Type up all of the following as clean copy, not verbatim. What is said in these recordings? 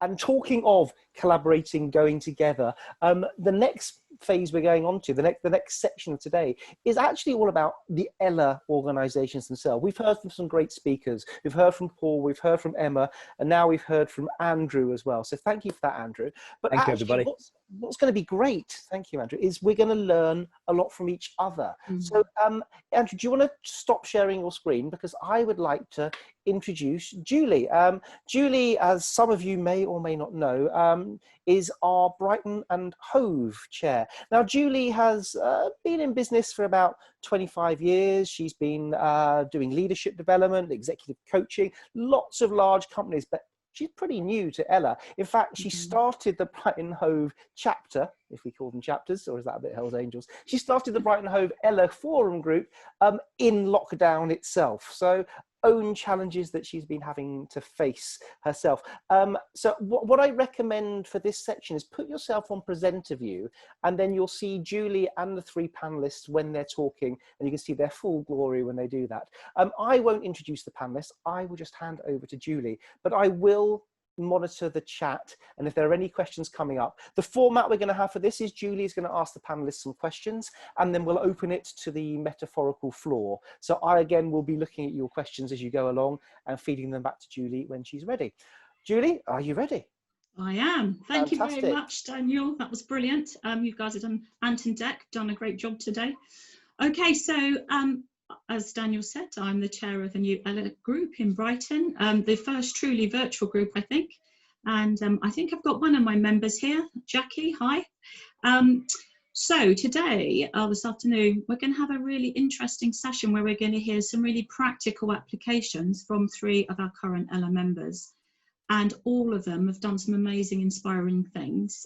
And talking of collaborating, going together, the next phase we're going on to, the next section of today, is actually all about the ELA organisations themselves. We've heard from some great speakers. We've heard from Paul, we've heard from Emma, and now we've heard from Andrew as well. So thank you for that, Andrew. But thank you, actually, everybody. what's going to be great, thank you, Andrew, is we're going to learn a lot from each other. So, Andrew, do you want to stop sharing your screen? Because I would like to introduce Julie. Julie, as some of you may or may not know, is our Brighton and Hove chair. Now, Julie has been in business for about 25 years. She's been doing leadership development, executive coaching, lots of large companies, but she's pretty new to Ella. In fact, she started the Brighton Hove chapter, if we call them chapters, or is that a bit Hell's Angels? She started the Brighton Hove Ella Forum group in lockdown itself. So own challenges that she's been having to face herself. So what I recommend for this section is put yourself on presenter view, and then you'll see Julie and the three panelists when they're talking, and you can see their full glory when they do that. I won't introduce the panelists. I will just hand over to Julie, but I will monitor the chat, and if there are any questions coming up. The format we're going to have for this is Julie is going to ask the panelists some questions, and then we'll open it to the metaphorical floor. So I again will be looking at your questions as you go along and feeding them back to Julie when she's ready. Julie, are you ready? I am. Thank Fantastic. you very much, Daniel. That was brilliant. You guys have done, Ant and Dec, done a great job today. Okay, so as Daniel said, I'm the chair of the new Ella group in Brighton, the first truly virtual group, I think. And I think I've got one of my members here, Jackie, hi. So today, this afternoon, we're going to have a really interesting session where we're going to hear some really practical applications from three of our current Ella members. And all of them have done some amazing, inspiring things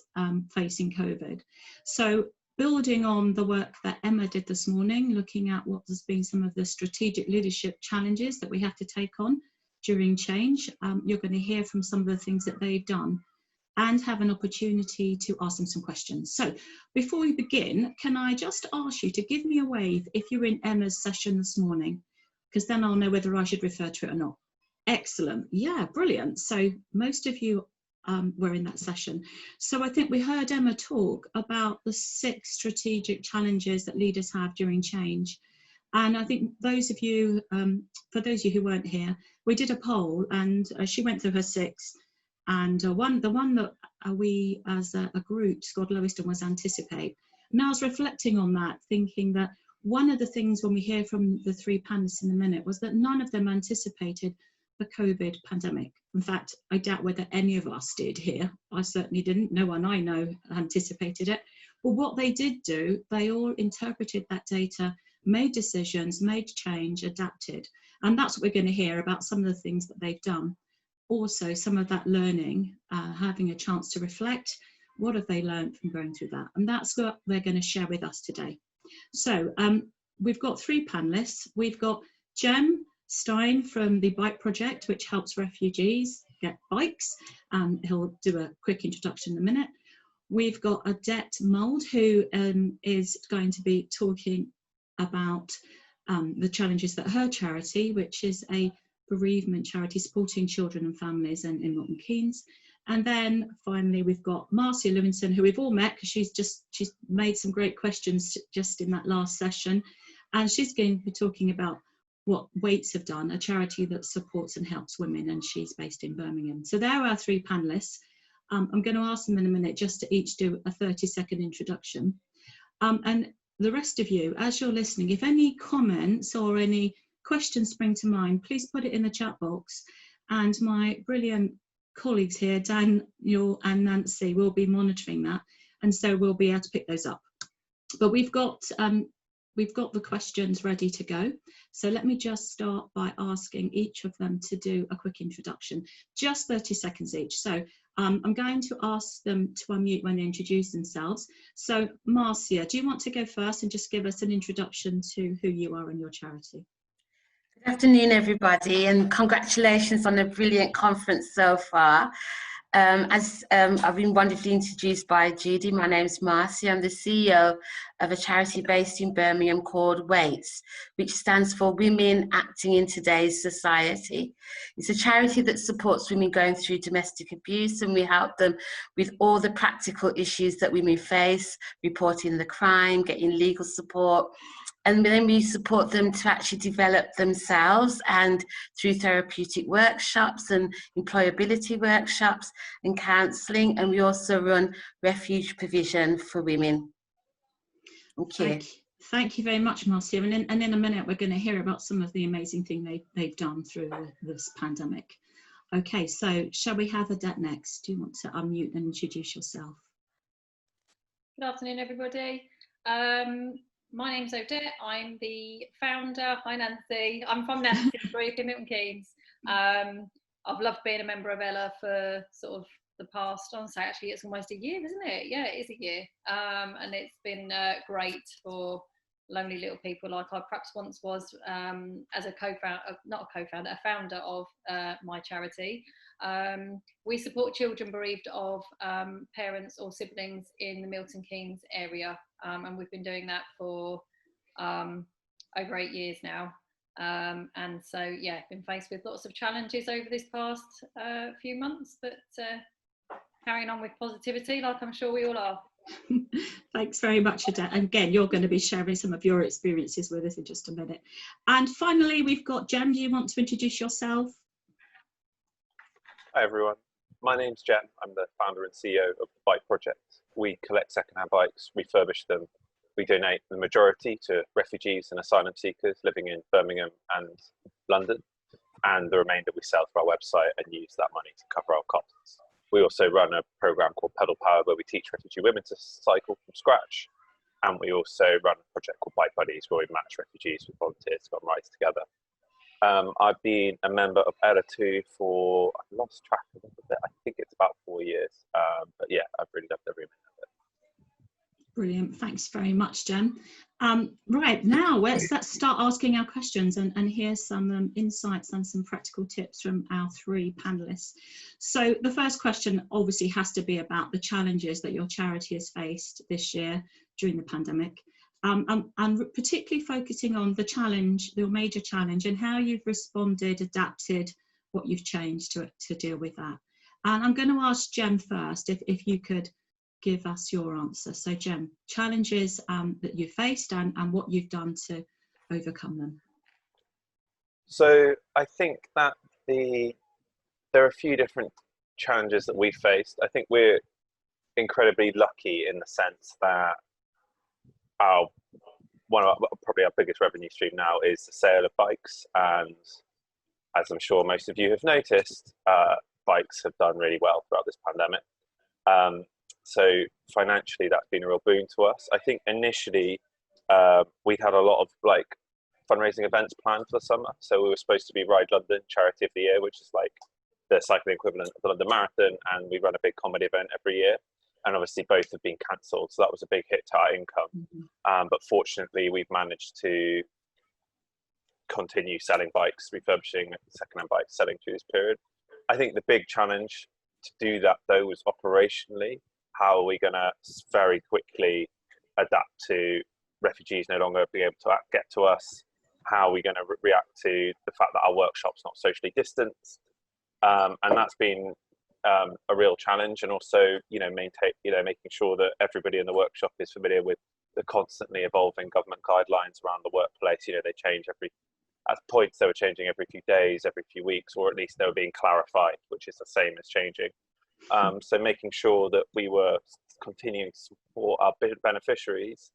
facing COVID. So building on the work that Emma did this morning, looking at what has been some of the strategic leadership challenges that we have to take on during change, you're going to hear from some of the things that they've done and have an opportunity to ask them some questions. So before we begin, can I just ask you to give me a wave if you're in Emma's session this morning, because then I'll know whether I should refer to it or not. Excellent. Yeah, brilliant. So most of you were in that session. So I think we heard Emma talk about the 6 strategic challenges that leaders have during change. And I think those of you, for those of you who weren't here, we did a poll and she went through her 6. And the one that we as a group, Scott Lowiston, was anticipate. And I was reflecting on that, thinking that one of the things when we hear from the 3 panelists in a minute was that none of them anticipated the COVID pandemic. In fact, I doubt whether any of us did here. I certainly didn't. No one I know anticipated it. But what they did do, they all interpreted that data, made decisions, made change, adapted. And that's what we're going to hear about some of the things that they've done. Also, some of that learning, having a chance to reflect, what have they learned from going through that? And that's what they're going to share with us today. So we've got 3 panelists. We've got Jem Stein from the Bike Project, which helps refugees get bikes. He'll do a quick introduction in a minute. We've got Odette Mould, who is going to be talking about the challenges that her charity, which is a bereavement charity supporting children and families in Milton Keynes. And then finally, we've got Marcia Lewinson, who we've all met because she's made some great questions just in that last session. And she's going to be talking about what Waits have done, a charity that supports and helps women, and she's based in Birmingham. So there are our 3 panelists. I'm going to ask them in a minute just to each do a 30-second introduction. And the rest of you, as you're listening, if any comments or any questions spring to mind, please put it in the chat box. And my brilliant colleagues here, Daniel and Nancy, will be monitoring that. And so we'll be able to pick those up. But we've got the questions ready to go. So let me just start by asking each of them to do a quick introduction, just 30 seconds each. So I'm going to ask them to unmute when they introduce themselves. So Marcia, do you want to go first and just give us an introduction to who you are and your charity? Good afternoon, everybody, and congratulations on a brilliant conference so far. As I've been wonderfully introduced by Judy, my name's Marcy. I'm the CEO of a charity based in Birmingham called WAITS, which stands for Women Acting in Today's Society. It's a charity that supports women going through domestic abuse, and we help them with all the practical issues that women face, reporting the crime, getting legal support, and then we support them to actually develop themselves, and through therapeutic workshops and employability workshops and counselling. And we also run refuge provision for women. Okay. Thank you very much, Marcia. And in a minute, we're going to hear about some of the amazing things they've done through this pandemic. Okay, so shall we have Odette next? Do you want to unmute and introduce yourself? Good afternoon, everybody. My name's Odette. I'm the founder. Hi, Nancy. I'm from Nancy Group in Milton Keynes. I've loved being a member of Ella for sort of the past, I'll say actually it's almost a year, isn't it? Yeah, it is a year. And it's been great for lonely little people like I perhaps once was as a a founder of my charity. We support children bereaved of parents or siblings in the Milton Keynes area, and we've been doing that for over 8 years now. And so, yeah, been faced with lots of challenges over this past few months, but carrying on with positivity, like I'm sure we all are. Thanks very much, Odette. And again, you're going to be sharing some of your experiences with us in just a minute. And finally, we've got Jem. Do you want to introduce yourself? Hi everyone, my name's Jem. I'm the founder and CEO of the Bike Project. We collect secondhand bikes, refurbish them. We donate the majority to refugees and asylum seekers living in Birmingham and London, and the remainder we sell through our website and use that money to cover our costs. We also run a program called Pedal Power where we teach refugee women to cycle from scratch, and we also run a project called Bike Buddies where we match refugees with volunteers to go on rides together. I've been a member of ELA 2 for, I've lost track of it a bit, I think it's about 4 years, but yeah, I've really loved every minute of it. Brilliant, thanks very much, Jem. Right, now let's start asking our questions and hear some insights and some practical tips from our 3 panellists. So the first question obviously has to be about the challenges that your charity has faced this year during the pandemic. And particularly focusing on the challenge, your major challenge, and how you've responded, adapted, what you've changed to deal with that. And I'm going to ask Jem first, if you could give us your answer. So Jem, challenges that you faced and what you've done to overcome them. So I think that there are a few different challenges that we faced. I think we're incredibly lucky in the sense that probably our biggest revenue stream now is the sale of bikes, and as I'm sure most of you have noticed, bikes have done really well throughout this pandemic. So financially that's been a real boon to us. I think initially we had a lot of fundraising events planned for the summer. So we were supposed to be Ride London Charity of the Year, which is like the cycling equivalent of the London Marathon, and we run a big comedy event every year. And obviously both have been cancelled, so that was a big hit to our income. Mm-hmm. But fortunately, we've managed to continue selling bikes, refurbishing secondhand bikes, selling through this period. I think the big challenge to do that, though, was operationally. How are we going to very quickly adapt to refugees no longer being able to get to us? How are we going to react to the fact that our workshop's not socially distanced? And that's been a real challenge, and also making sure that everybody in the workshop is familiar with the constantly evolving government guidelines around the workplace. They change at points they were changing every few days, every few weeks, or at least they were being clarified, which is the same as changing. So making sure that we were continuing to support our beneficiaries,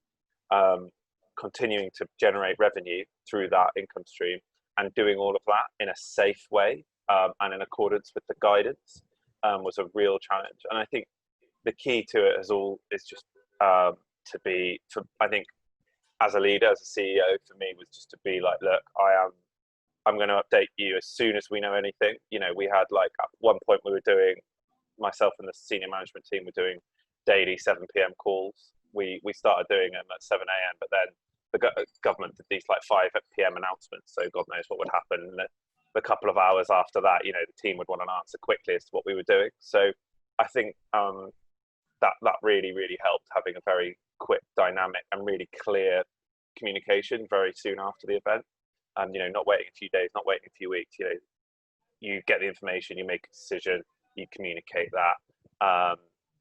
continuing to generate revenue through that income stream, and doing all of that in a safe way and in accordance with the guidance was a real challenge. And I think the key to it is just I think as a leader, as a CEO, for me was just to be like, look, I'm going to update you as soon as we know anything. We had at one point myself and the senior management team were doing daily 7 p.m. calls. We started doing them at 7 a.m. but then the government did these 5 p.m. announcements, so God knows what would happen. And a couple of hours after that, the team would want an answer quickly as to what we were doing. So I think that really helped, having a very quick, dynamic, and really clear communication very soon after the event. Not waiting a few days, not waiting a few weeks. You get the information, you make a decision, you communicate that,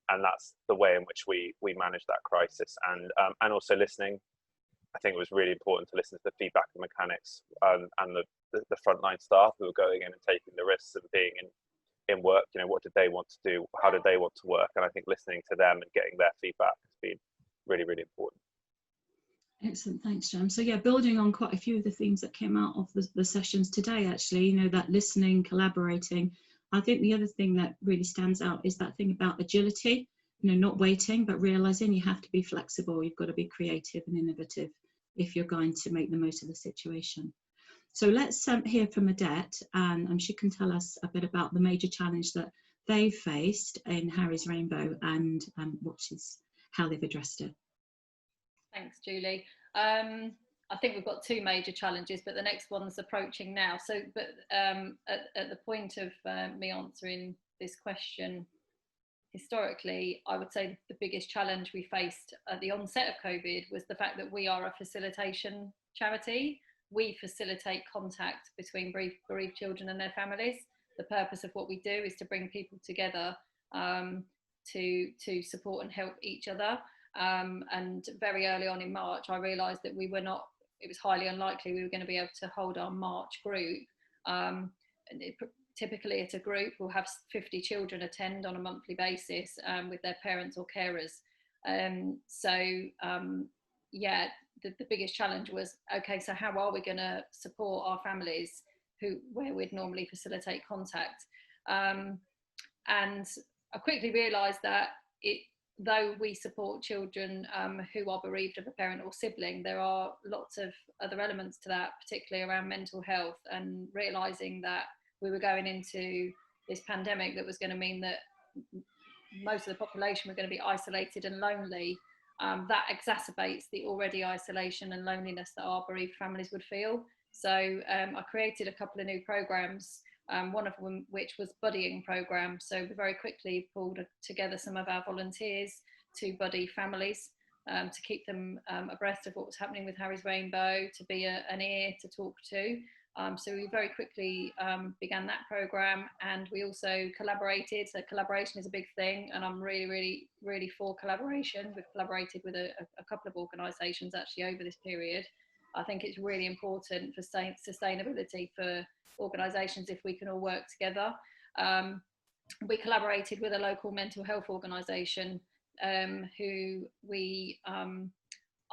and that's the way in which we manage that crisis. And also listening. I think it was really important to listen to the feedback of mechanics and the frontline staff who were going in and taking the risks of being in work. What did they want to do? How did they want to work? And I think listening to them and getting their feedback has been really important. Excellent, thanks, Jem. So yeah, building on quite a few of the themes that came out of the sessions today, actually, that listening, collaborating. I think the other thing that really stands out is that thing about agility, not waiting, but realizing you have to be flexible. You've got to be creative and innovative if you're going to make the most of the situation. So let's hear from Odette, and she can tell us a bit about the major challenge that they've faced in Harry's Rainbow and how they've addressed it. Thanks, Julie. I think we've got two major challenges, but the next one's approaching now. So, but at the point of me answering this question, historically, I would say the biggest challenge we faced at the onset of COVID was the fact that we are a facilitation charity. We facilitate contact between bereaved children and their families. The purpose of what we do is to bring people together to support and help each other. And very early on in March, I realised that it was highly unlikely we were going to be able to hold our March group. Typically at a group, we'll have 50 children attend on a monthly basis with their parents or carers. The biggest challenge was, okay, so how are we going to support our families where we'd normally facilitate contact? And I quickly realised that though we support children who are bereaved of a parent or sibling, there are lots of other elements to that, particularly around mental health, and realising that we were going into this pandemic that was going to mean that most of the population were going to be isolated and lonely. That exacerbates the already isolation and loneliness that our bereaved families would feel. So I created a couple of new programs, one of them which was buddying program. So we very quickly pulled together some of our volunteers to buddy families to keep them abreast of what was happening with Harry's Rainbow, to be an ear to talk to. So we very quickly began that program, and we also collaborated. So collaboration is a big thing, and I'm really for collaboration. We've collaborated with a couple of organisations actually over this period. I think it's really important for sustainability for organisations if we can all work together. We collaborated with a local mental health organisation who we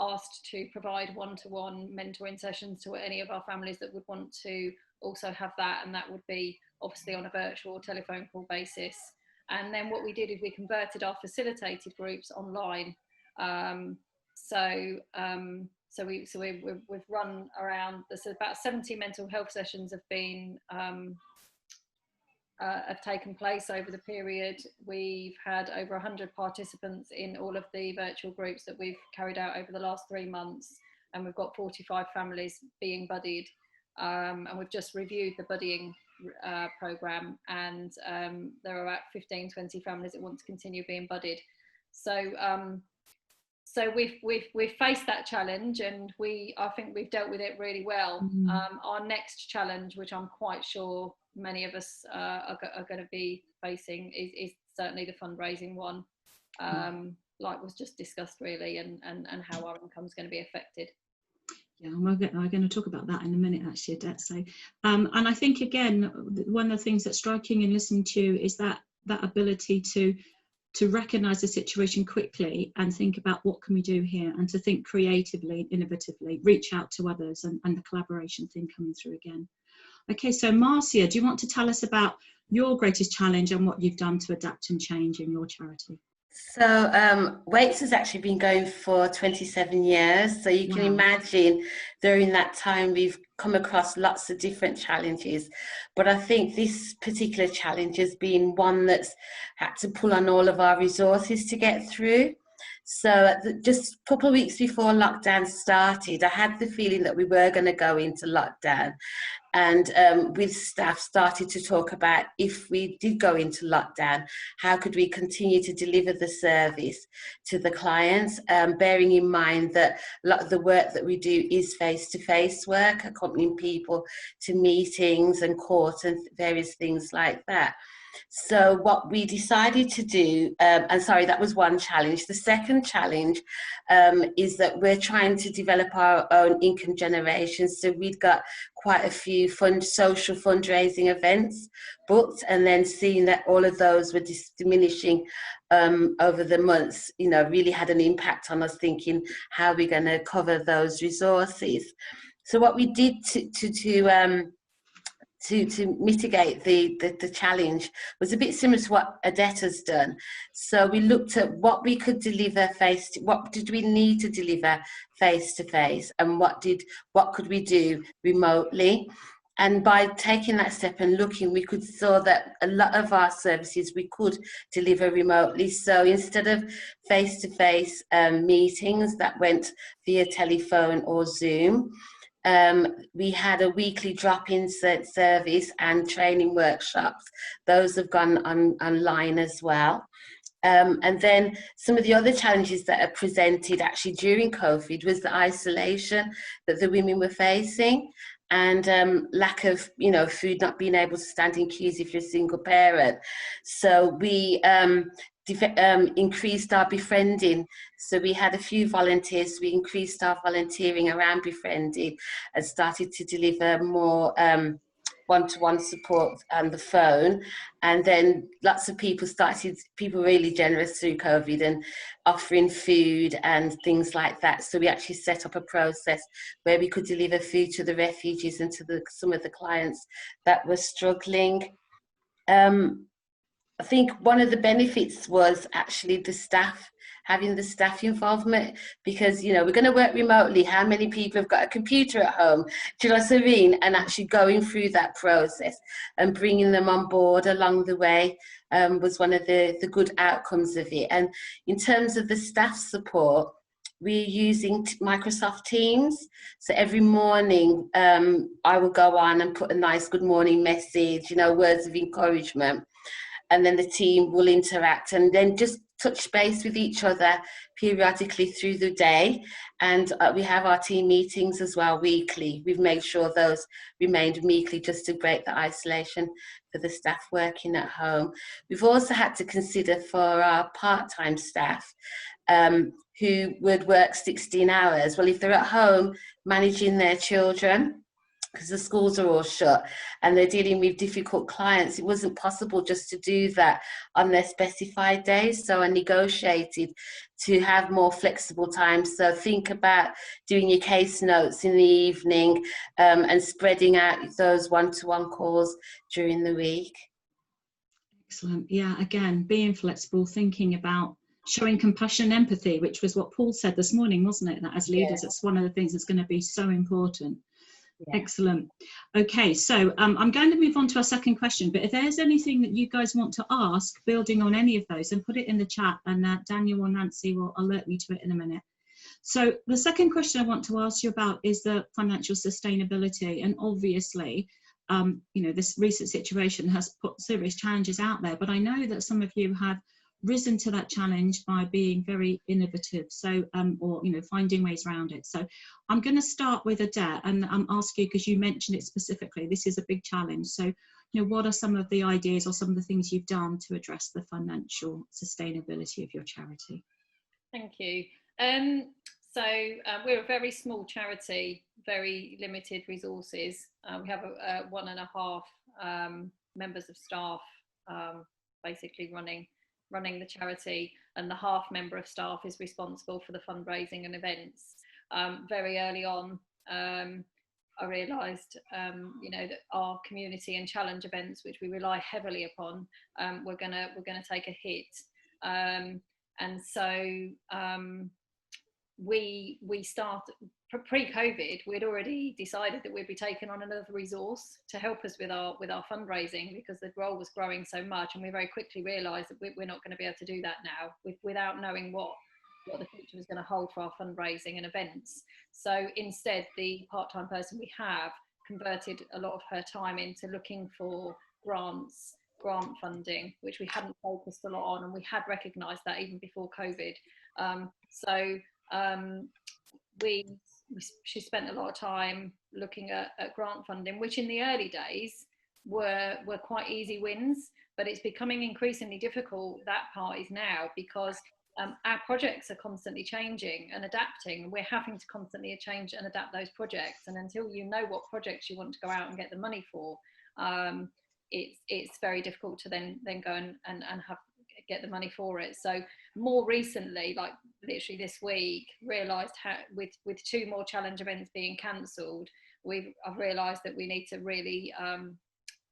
asked to provide one-to-one mentoring sessions to any of our families that would want to also have that, and that would be obviously on a virtual or telephone call basis. And then what we did is we converted our facilitated groups online. We've run around, there's about 70 mental health sessions have taken place over the period. We've had over 100 participants in all of the virtual groups that we've carried out over the last 3 months, and we've got 45 families being buddied. And we've just reviewed the buddying programme, and there are about 15-20 families that want to continue being buddied. So we've faced that challenge, and I think we've dealt with it really well. Mm-hmm. Our next challenge, which I'm quite sure many of us are going to be facing, is certainly the fundraising one, like was just discussed really, and how our income is going to be affected. Yeah, I'm going to talk about that in a minute, actually, Odette. So, and I think again, one of the things that's striking in listening to you is that ability to recognise the situation quickly and think about what can we do here, and to think creatively, innovatively, reach out to others, and the collaboration thing coming through again. Okay, so Marcia, do you want to tell us about your greatest challenge and what you've done to adapt and change in your charity? So Waits has actually been going for 27 years. So you can imagine during that time we've come across lots of different challenges. But I think this particular challenge has been one that's had to pull on all of our resources to get through. So just a couple of weeks before lockdown started, I had the feeling that we were going to go into lockdown. And with staff started to talk about, if we did go into lockdown, how could we continue to deliver the service to the clients, bearing in mind that a lot of the work that we do is face-to-face work, accompanying people to meetings and court and various things like that. So what we decided to do, and sorry, that was one challenge. The second challenge is that we're trying to develop our own income generation. So we've got quite a few social fundraising events booked, and then seeing that all of those were diminishing over the months, you know, really had an impact on us, thinking how we're going to cover those resources. So what we did to mitigate the challenge was a bit similar to what Odette has done. So we looked at what we could deliver what did we need to deliver face to face, and what could we do remotely. And by taking that step and looking, we saw that a lot of our services we could deliver remotely. So instead of face-to-face meetings that went via telephone or Zoom, we had a weekly drop-in service and training workshops. Those have gone online as well. And then some of the other challenges that are presented actually during COVID was the isolation that the women were facing, and lack of, you know, food, not being able to stand in queues if you're a single parent. So we increased our befriending. So we had a few volunteers. We increased our volunteering around befriending and started to deliver more one-to-one support on the phone. And then lots of people really generous through COVID and offering food and things like that. So we actually set up a process where we could deliver food to the refugees and to some of the clients that were struggling. I think one of the benefits was actually the staff, having the staff involvement, because, you know, we're going to work remotely. How many people have got a computer at home? Do you know what I mean? And actually going through that process and bringing them on board along the way was one of the good outcomes of it. And in terms of the staff support, we're using Microsoft Teams. So every morning I will go on and put a nice good morning message, you know, words of encouragement. And then the team will interact and then just touch base with each other periodically through the day. And we have our team meetings as well weekly. We've made sure those remained weekly just to break the isolation for the staff working at home. We've also had to consider for our part-time staff who would work 16 hours. Well, if they're at home managing their children, because the schools are all shut and they're dealing with difficult clients, it wasn't possible just to do that on their specified days. So I negotiated to have more flexible times. So think about doing your case notes in the evening and spreading out those one-to-one calls during the week. Excellent. Yeah, again, being flexible, thinking about showing compassion and empathy, which was what Paul said this morning, wasn't it? That as leaders, it's one of the things that's going to be so important. Yeah. Excellent. Okay, so I'm going to move on to our second question, but if there's anything that you guys want to ask building on any of those, then put it in the chat, and Daniel or Nancy will alert you to it in a minute. So the second question I want to ask you about is the financial sustainability, and obviously you know, this recent situation has put serious challenges out there, but I know that some of you have risen to that challenge by being very innovative, so or, you know, finding ways around it. So I'm going to start with Odette and ask you, because you mentioned it specifically, this is a big challenge. So, you know, what are some of the ideas or some of the things you've done to address the financial sustainability of your charity? Thank you. So we're a very small charity, very limited resources. We have 1.5 members of staff basically running the charity, and the half member of staff is responsible for the fundraising and events. Very early on, I realised, you know, that our community and challenge events, which we rely heavily upon, we're gonna take a hit, and so we started pre-COVID. We'd already decided that we'd be taking on another resource to help us with our fundraising, because the role was growing so much, and we very quickly realised that we're not going to be able to do that now without knowing what what the future was going to hold for our fundraising and events. So instead, the part-time person we have converted a lot of her time into looking for grant funding, which we hadn't focused a lot on, and we had recognised that even before COVID. She spent a lot of time looking at grant funding, which in the early days were quite easy wins, but it's becoming increasingly difficult, that part is now, because our projects are constantly changing and adapting. We're having to constantly change and adapt those projects, and until you know what projects you want to go out and get the money for, it's very difficult to then go and get the money for it. So more recently, like literally this week, realised how with 2 more challenge events being cancelled, I've realised that we need to really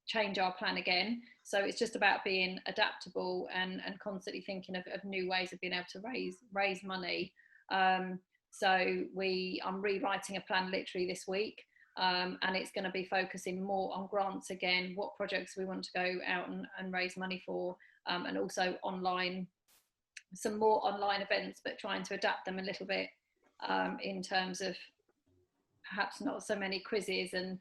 change our plan again. So it's just about being adaptable and constantly thinking of new ways of being able to raise money. So I'm rewriting a plan literally this week, and it's going to be focusing more on grants again, what projects we want to go out and raise money for, and also some more online events, but trying to adapt them a little bit in terms of perhaps not so many quizzes and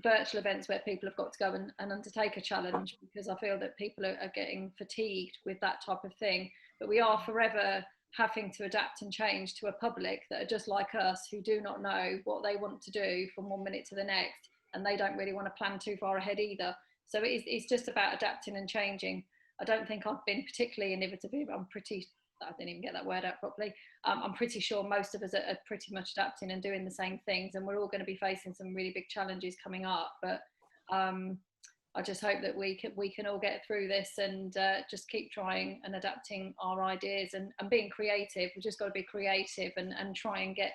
virtual events where people have got to go and undertake a challenge, because I feel that people are getting fatigued with that type of thing. But we are forever having to adapt and change to a public that are just like us, who do not know what they want to do from one minute to the next, and they don't really want to plan too far ahead either. So it's just about adapting and changing. I don't think I've been particularly innovative, but I didn't even get that word out properly. I'm pretty sure most of us are pretty much adapting and doing the same things, and we're all going to be facing some really big challenges coming up. But I just hope that we can all get through this and just keep trying and adapting our ideas and being creative. We've just got to be creative and try and get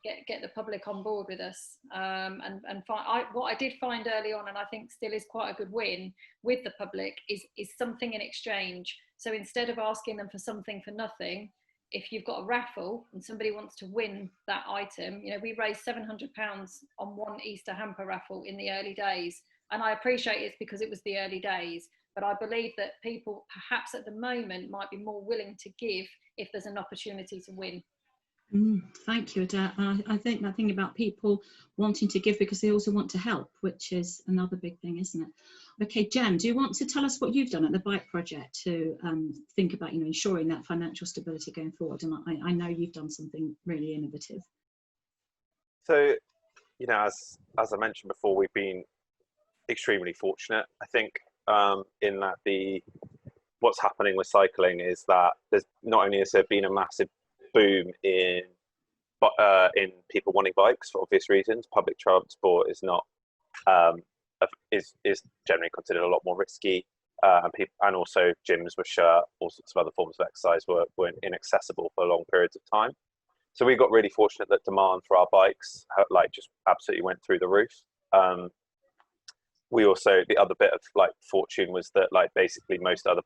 the public on board with us. What I did find early on, and I think still is quite a good win with the public, is something in exchange. So instead of asking them for something for nothing, if you've got a raffle and somebody wants to win that item, we raised £700 on one Easter hamper raffle in the early days. And I appreciate it's because it was the early days, but I believe that people perhaps at the moment might be more willing to give if there's an opportunity to win. Thank you, Adair. I think that thing about people wanting to give because they also want to help, which is another big thing, isn't it? Okay, Jen, do you want to tell us what you've done at the Bike Project to think about, ensuring that financial stability going forward? And I know you've done something really innovative. So, as I mentioned before, we've been extremely fortunate. I think in that what's happening with cycling is that there's not only has there been a massive boom in people wanting bikes for obvious reasons. Public transport is not is generally considered a lot more risky, and also gyms were shut. All sorts of other forms of exercise were inaccessible for long periods of time. So we got really fortunate that demand for our bikes just absolutely went through the roof. We also, the other bit of fortune was that basically most other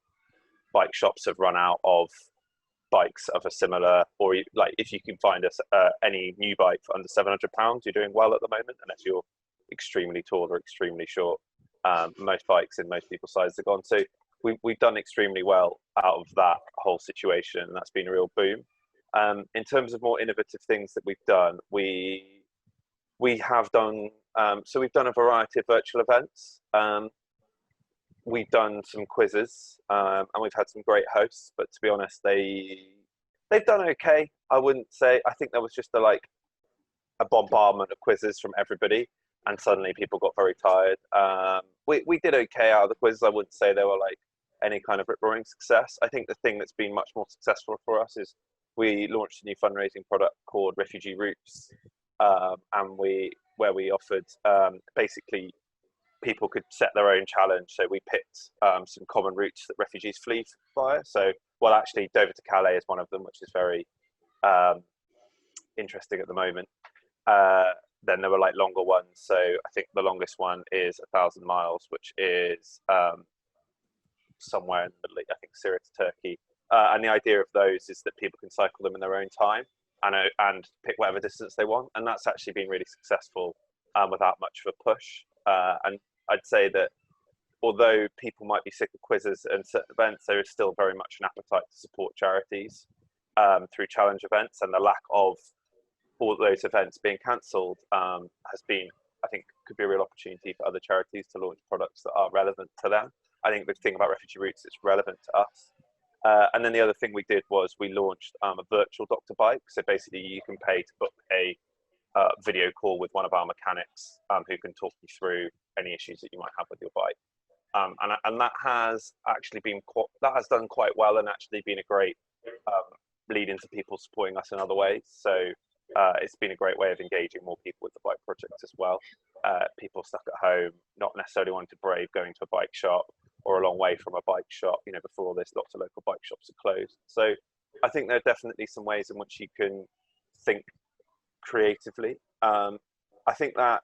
bike shops have run out of bikes of a similar, or if you can find any new bike for under £700, you're doing well at the moment, unless you're extremely tall or extremely short. Most bikes in most people's sizes are gone. So we've done extremely well out of that whole situation, and that's been a real boom. In terms of more innovative things that we've done, we have done so we've done a variety of virtual events. We've done some quizzes, and we've had some great hosts, but to be honest, they've done okay. I wouldn't say, I think there was just a bombardment of quizzes from everybody, and suddenly people got very tired. We did okay out of the quizzes. I wouldn't say they were any kind of rip-roaring success. I think the thing that's been much more successful for us is we launched a new fundraising product called Refugee Routes, and where we offered basically people could set their own challenge. So we picked some common routes that refugees flee via. So, well, actually, Dover to Calais is one of them, which is very interesting at the moment. Then there were longer ones. So I think the longest one is 1,000 miles, which is somewhere in the middle, I think Syria to Turkey. And the idea of those is that people can cycle them in their own time and pick whatever distance they want. And that's actually been really successful without much of a push. And I'd say that although people might be sick of quizzes and certain events, there is still very much an appetite to support charities. through challenge events, and the lack of all those events being cancelled has been, I think, could be a real opportunity for other charities to launch products that are relevant to them. I think the thing about Refugee Roots, it's relevant to us. And then the other thing we did was we launched a virtual doctor bike. So basically you can pay to book a video call with one of our mechanics who can talk you through any issues that you might have with your bike. And that has actually been that has done quite well, and actually been a great lead into people supporting us in other ways. So it's been a great way of engaging more people with the bike project as well. People stuck at home, not necessarily wanting to brave going to a bike shop or a long way from a bike shop. You know, before all this, lots of local bike shops are closed. So I think there are definitely some ways in which you can think creatively. I think that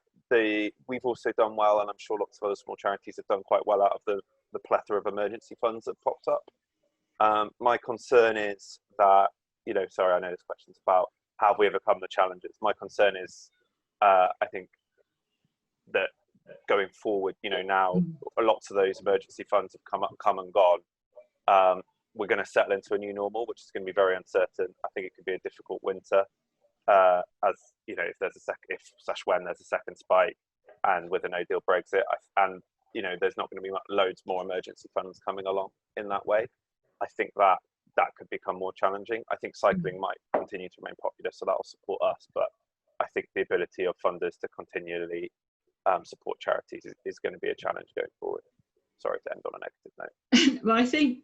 we've also done well, and I'm sure lots of other small charities have done quite well out of the plethora of emergency funds that popped up. My concern is that, you know, sorry, I know this question's about how have we overcome the challenges. My concern is, I think that going forward, you know, now lots of those emergency funds have come and gone. We're going to settle into a new normal, which is going to be very uncertain. I think it could be a difficult winter. As you know, if when there's a second spike, and with a no deal Brexit, and you know, there's not going to be loads more emergency funds coming along in that way. I think that could become more challenging. I think cycling might continue to remain popular, so that will support us. But I think the ability of funders to continually support charities is going to be a challenge going forward. Sorry to end on a negative note. Well, I think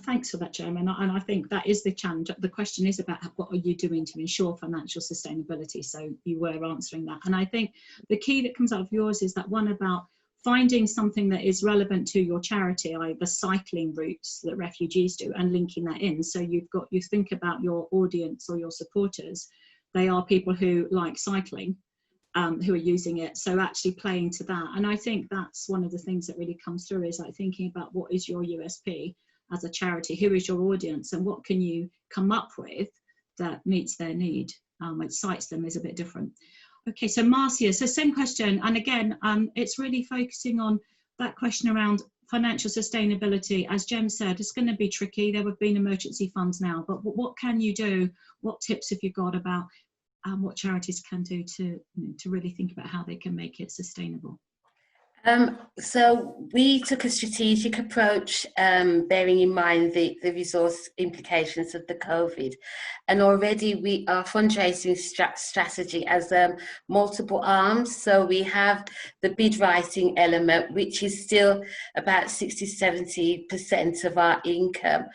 thanks for that, Chairman. And I think that is the challenge. The question is about what are you doing to ensure financial sustainability? So you were answering that. And I think the key that comes out of yours is that one about finding something that is relevant to your charity, like the cycling routes that refugees do, and linking that in. So you think about your audience or your supporters. They are people who like cycling, who are using it. So actually playing to that. And I think that's one of the things that really comes through, is like thinking about what is your USP as a charity, who is your audience, and what can you come up with that meets their need, which cites them is a bit different. Okay, so Marcia, so same question, and again, it's really focusing on that question around financial sustainability. As Jem said, it's going to be tricky. There have been emergency funds now, but what can you do? What tips have you got about what charities can do to really think about how they can make it sustainable? So we took a strategic approach, bearing in mind the resource implications of the COVID, and already our fundraising strategy has multiple arms. So we have the bid writing element, which is still about 60–70% of our income.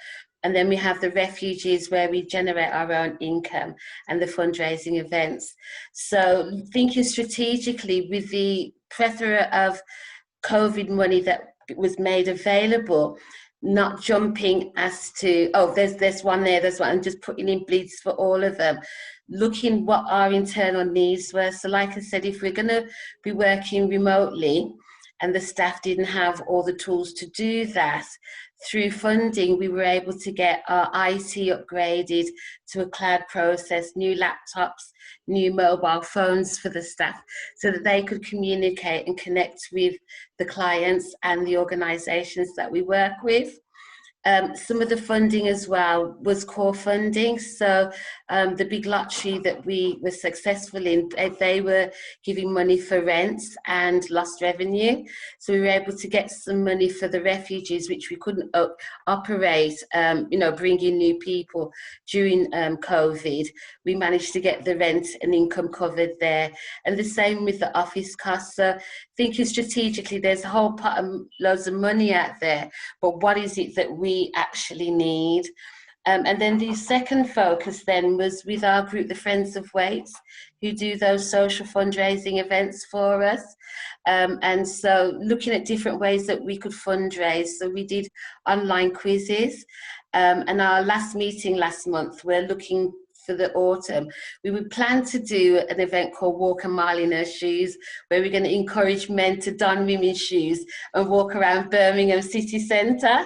And then we have the refugees, where we generate our own income, and the fundraising events. So thinking strategically with the plethora of COVID money that was made available, not jumping as to, oh, there's one there, there's one, and just putting in bids for all of them, looking what our internal needs were. So like I said, if we're going to be working remotely and the staff didn't have all the tools to do that, through funding, we were able to get our IT upgraded to a cloud process, new laptops, new mobile phones for the staff, so that they could communicate and connect with the clients and the organisations that we work with. Some of the funding as well was core funding. So the big lottery that we were successful in, they were giving money for rents and lost revenue. So we were able to get some money for the refugees, which we couldn't operate, bring in new people during COVID. We managed to get the rent and income covered there. And the same with the office costs. So thinking strategically, there's a whole pot of loads of money out there, but what is it that we actually need? And then the second focus then was with our group, the Friends of Waits, who do those social fundraising events for us. And so looking at different ways that we could fundraise. So we did online quizzes, and our last meeting last month, we're looking for the autumn. We would plan to do an event called Walk a Mile in Her Shoes, where we're going to encourage men to don women's shoes and walk around Birmingham city centre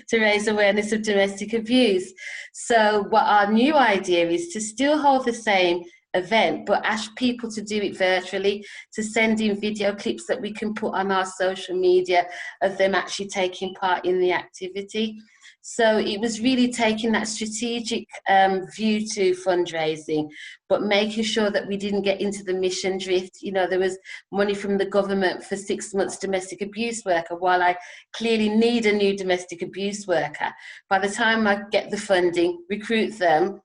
to raise awareness of domestic abuse. So what our new idea is to still hold the same event, but ask people to do it virtually, to send in video clips that we can put on our social media of them actually taking part in the activity. So it was really taking that strategic view to fundraising, but making sure that we didn't get into the mission drift. You know, there was money from the government for 6 months domestic abuse worker. While I clearly need a new domestic abuse worker, by the time I get the funding, recruit them,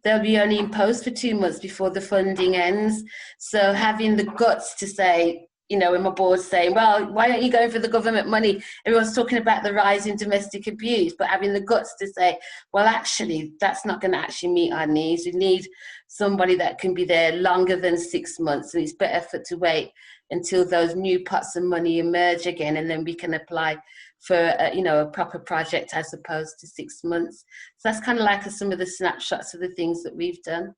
they'll be only in post for 2 months before the funding ends. So having the guts to say, you know, when my board's saying, well, why aren't you going for the government money? Everyone's talking about the rise in domestic abuse, but having the guts to say, well, actually, that's not going to actually meet our needs. We need somebody that can be there longer than 6 months, and it's better to wait until those new pots of money emerge again, and then we can apply for a proper project as opposed to 6 months. So that's kind of like some of the snapshots of the things that we've done.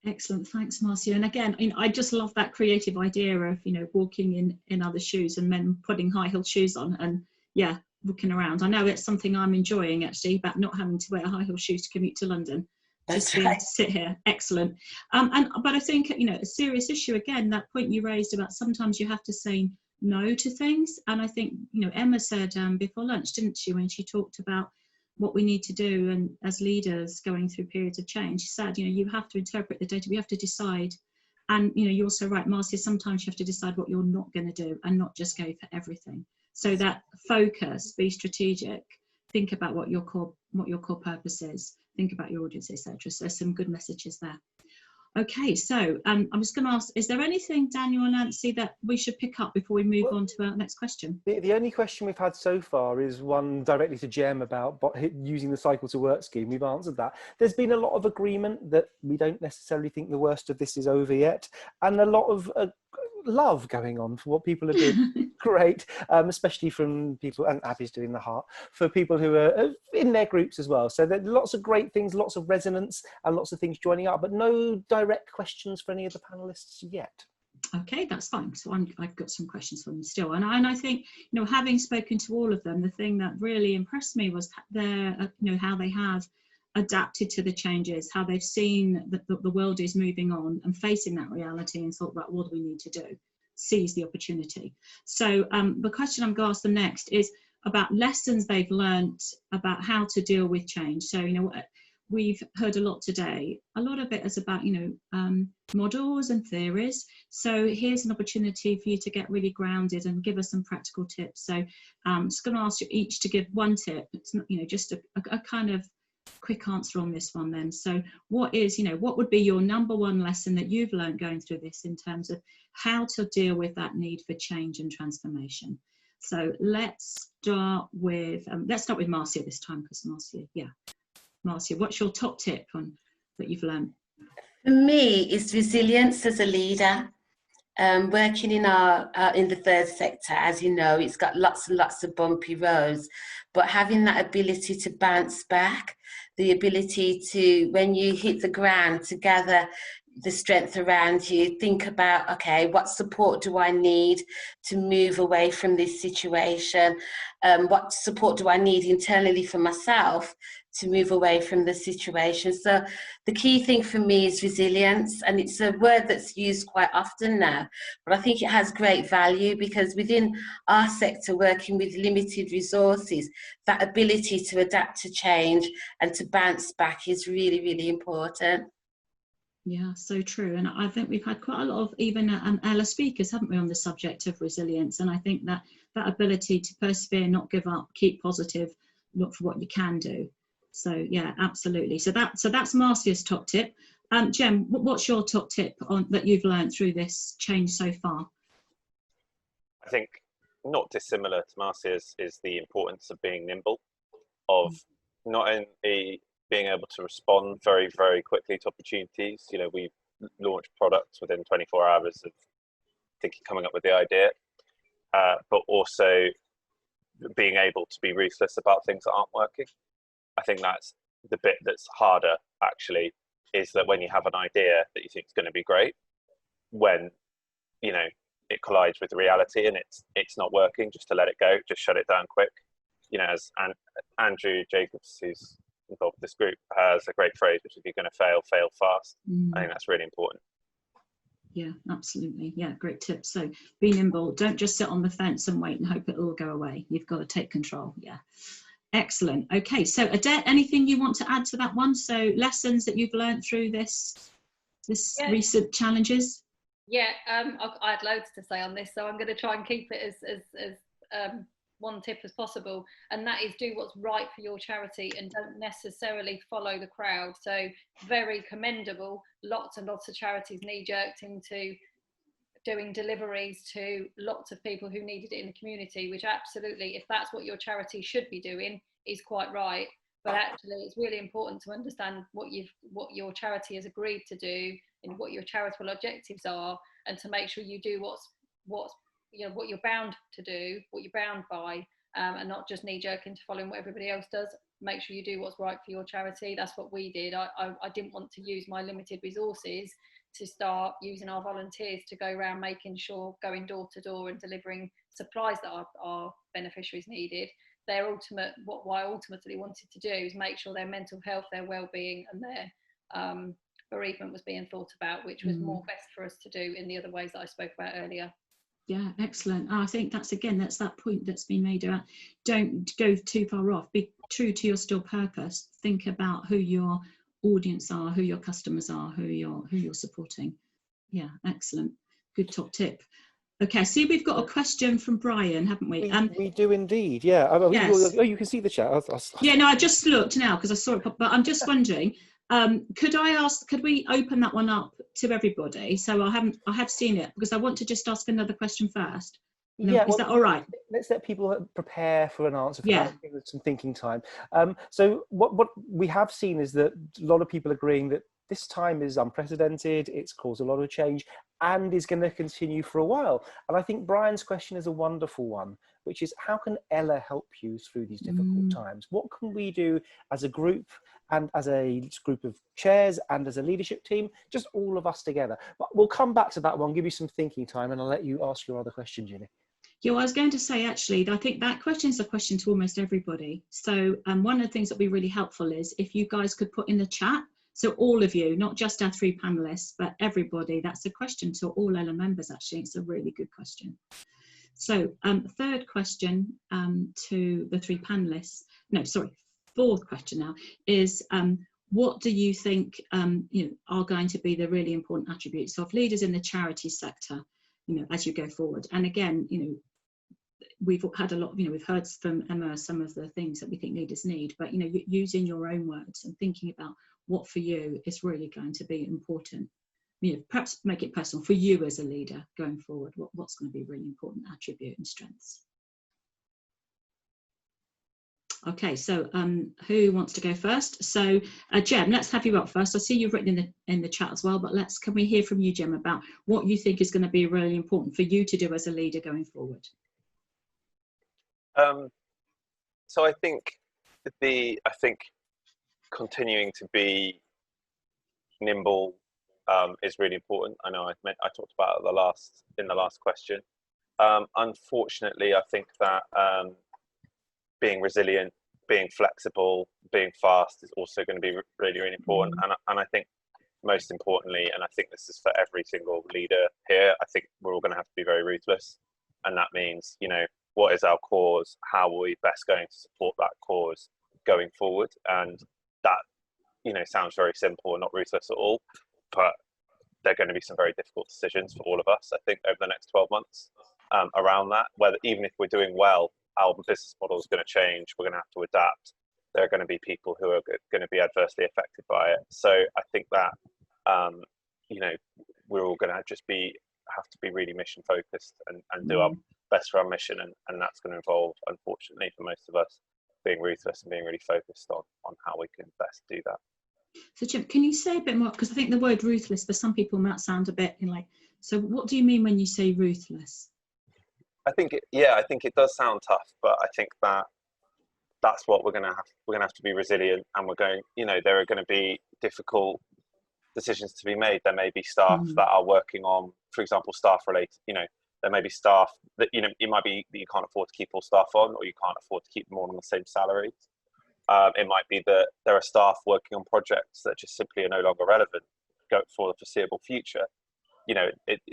Excellent, thanks, Marcia. And again, I just love that creative idea of, you know, walking in other shoes and then putting high-heeled shoes on and, yeah, looking around. I know it's something I'm enjoying, actually, about not having to wear high-heeled shoes to commute to London. Just being able to sit here. Excellent. But I think, you know, a serious issue, again, that point you raised about sometimes you have to say no to things. And I think, you know, Emma said before lunch, didn't she, when she talked about what we need to do and as leaders going through periods of change, she said, you know, you have to interpret the data, we have to decide. And, you know, you're also right, Marcia, sometimes you have to decide what you're not going to do and not just go for everything. So that focus, be strategic, think about what your core purpose is, think about your audience, etc. So there's some good messages there. Okay, so I'm just going to ask, is there anything, Daniel and Nancy, that we should pick up before we move on to our next question? The only question we've had so far is one directly to Jem about using the Cycle to Work scheme. We've answered that. There's been a lot of agreement that we don't necessarily think the worst of this is over yet, and a lot of love going on for what people are doing. Great, especially from people, and Abby's doing the heart, for people who are in their groups as well. So there's lots of great things, lots of resonance and lots of things joining up, but no direct questions for any of the panelists yet. Okay, that's fine. So I've got some questions for them still. And I think, you know, having spoken to all of them, the thing that really impressed me was their, you know, how they have adapted to the changes, how they've seen that the world is moving on and facing that reality and thought, right, what do we need to do? Seize the opportunity. So the question I'm going to ask them next is about lessons they've learned about how to deal with change. So, you know, we've heard a lot today. A lot of it is about, you know, models and theories. So here's an opportunity for you to get really grounded and give us some practical tips. So I'm just going to ask you each to give one tip. It's not, you know, just a kind of quick answer on this one then. So what is, you know, what would be your number one lesson that you've learned going through this in terms of how to deal with that need for change and transformation? So let's start with Marcia this time, because Marcia, what's your top tip that you've learned? For me, it's resilience as a leader. Working in the third sector, as you know, it's got lots and lots of bumpy roads, but having that ability to bounce back, the ability to, when you hit the ground, to gather the strength around you, think about, okay, what support do I need to move away from this situation? What support do I need internally for myself to move away from the situation? So the key thing for me is resilience, and it's a word that's used quite often now, but I think it has great value because within our sector, working with limited resources, that ability to adapt to change and to bounce back is really, really important. Yeah, so true. And I think we've had quite a lot of even Ella speakers, haven't we, on the subject of resilience. And I think that ability to persevere, not give up, keep positive, look for what you can do. So yeah, absolutely. So that's Marcia's top tip. Jem, what's your top tip that you've learned through this change so far? I think not dissimilar to Marcia's is the importance of being nimble, of not only being able to respond very, very quickly to opportunities. You know, we've launched products within 24 hours of coming up with the idea, but also being able to be ruthless about things that aren't working. I think that's the bit that's harder, actually, is that when you have an idea that you think is going to be great, when, you know, it collides with reality and it's not working, just to let it go, just shut it down quick. You know, as Andrew Jacobs, who's involved with this group, has a great phrase, which is, if you're going to fail, fail fast. I think that's really important. Yeah, absolutely. Yeah, great tip. So be nimble. Don't just sit on the fence and wait and hope it'll all go away. You've got to take control. Yeah. Excellent. Okay, so Odette, anything you want to add to that one? So lessons that you've learned through this recent challenges? Yeah, I had loads to say on this, so I'm going to try and keep it as one tip as possible, and that is do what's right for your charity and don't necessarily follow the crowd. So very commendable. Lots and lots of charities knee-jerked into doing deliveries to lots of people who needed it in the community, which absolutely, if that's what your charity should be doing, is quite right. But actually, it's really important to understand what your charity has agreed to do and what your charitable objectives are, and to make sure you do what you're bound to do, what you're bound by, and not just knee-jerk into following what everybody else does. Make sure you do what's right for your charity. That's what we did. I didn't want to use my limited resources to start using our volunteers to go around making sure, going door to door and delivering supplies that our beneficiaries needed. What I ultimately wanted to do is make sure their mental health, their well-being and their bereavement was being thought about, which was more best for us to do in the other ways that I spoke about earlier. Yeah, excellent. I think that's that point that's been made about don't go too far off. Be true to your still purpose. Think about who your audience are, who your customers are, who you're supporting. Yeah, excellent. Good top tip. Okay, see, we've got a question from Brian, haven't we? We do indeed, yeah. Yes. You can see the chat. Yeah, no, I just looked now because I saw it, but I'm just wondering, could we open that one up to everybody? So I have seen it, because I want to just ask another question first. Yeah, is that all right? Let's let people prepare for an answer for Yeah. that with some thinking time. So what we have seen is that a lot of people agreeing that this time is unprecedented, it's caused a lot of change and is going to continue for a while. And I think Brian's question is a wonderful one, which is how can Ella help you through these difficult times? What can we do as a group and as a group of chairs and as a leadership team, just all of us together? But we'll come back to that one, give you some thinking time, and I'll let you ask your other question, Julie. Yeah, I was going to say, actually, I think that question is a question to almost everybody. So one of the things that would be really helpful is if you guys could put in the chat, so all of you, not just our three panelists, but everybody, that's a question to all Ella members, actually. It's a really good question. So third question to the three panelists, fourth question now is, what do you think are going to be the really important attributes of leaders in the charity sector, as you go forward? And again, we've had a lot, we've heard from Emma some of the things that we think leaders need, but using your own words and thinking about what for you is really going to be important. Perhaps make it personal for you as a leader going forward. What's going to be a really important attribute and strengths? Okay, so who wants to go first? So Jem, let's have you up first. I see you've written in the chat as well, but can we hear from you, Jem, about what you think is going to be really important for you to do as a leader going forward? So I think continuing to be nimble is really important. I know I talked about it in the last question. Unfortunately, I think that being resilient, being flexible, being fast is also going to be really, really important. And I think most importantly, and I think this is for every single leader here, I think we're all going to have to be very ruthless. And that means, what is our cause? How are we best going to support that cause going forward? And that, sounds very simple and not ruthless at all, but there are going to be some very difficult decisions for all of us, I think, over the next 12 months around that, whether even if we're doing well, our business model is going to change. We're going to have to adapt. There are going to be people who are going to be adversely affected by it. So I think that, we're all going to have to be really mission focused and do our best for our mission. And that's going to involve, unfortunately, for most of us, being ruthless and being really focused on how we can best do that. So Jim, can you say a bit more, because I think the word ruthless for some people might sound a bit so what do you mean when you say ruthless? I think it does sound tough, but I think that's what we're going to have to be resilient, and we're going, there are going to be difficult decisions to be made. There may be staff that are working on, for example, staff related, there may be staff that, it might be that you can't afford to keep all staff on, or you can't afford to keep them all on the same salaries. It might be that there are staff working on projects that just simply are no longer relevant for the foreseeable future.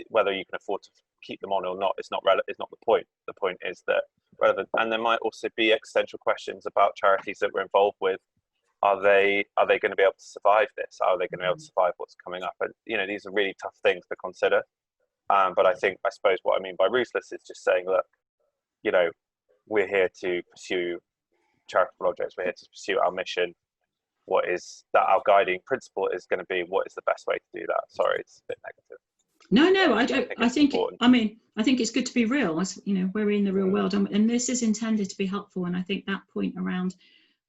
whether you can afford to keep them on or not is not is not the point. The point is that relevant, and there might also be existential questions about charities that we're involved with. Are they going to be able to survive this? Are they going to be able to survive what's coming up? And these are really tough things to consider. But I suppose what I mean by ruthless is just saying, look, we're here to pursue charitable projects. We're here to pursue our mission. What is that? Our guiding principle is going to be, what is the best way to do that? Sorry, it's a bit negative. No, I don't. I think it's good to be real. We're in the real world, and this is intended to be helpful. And I think that point around,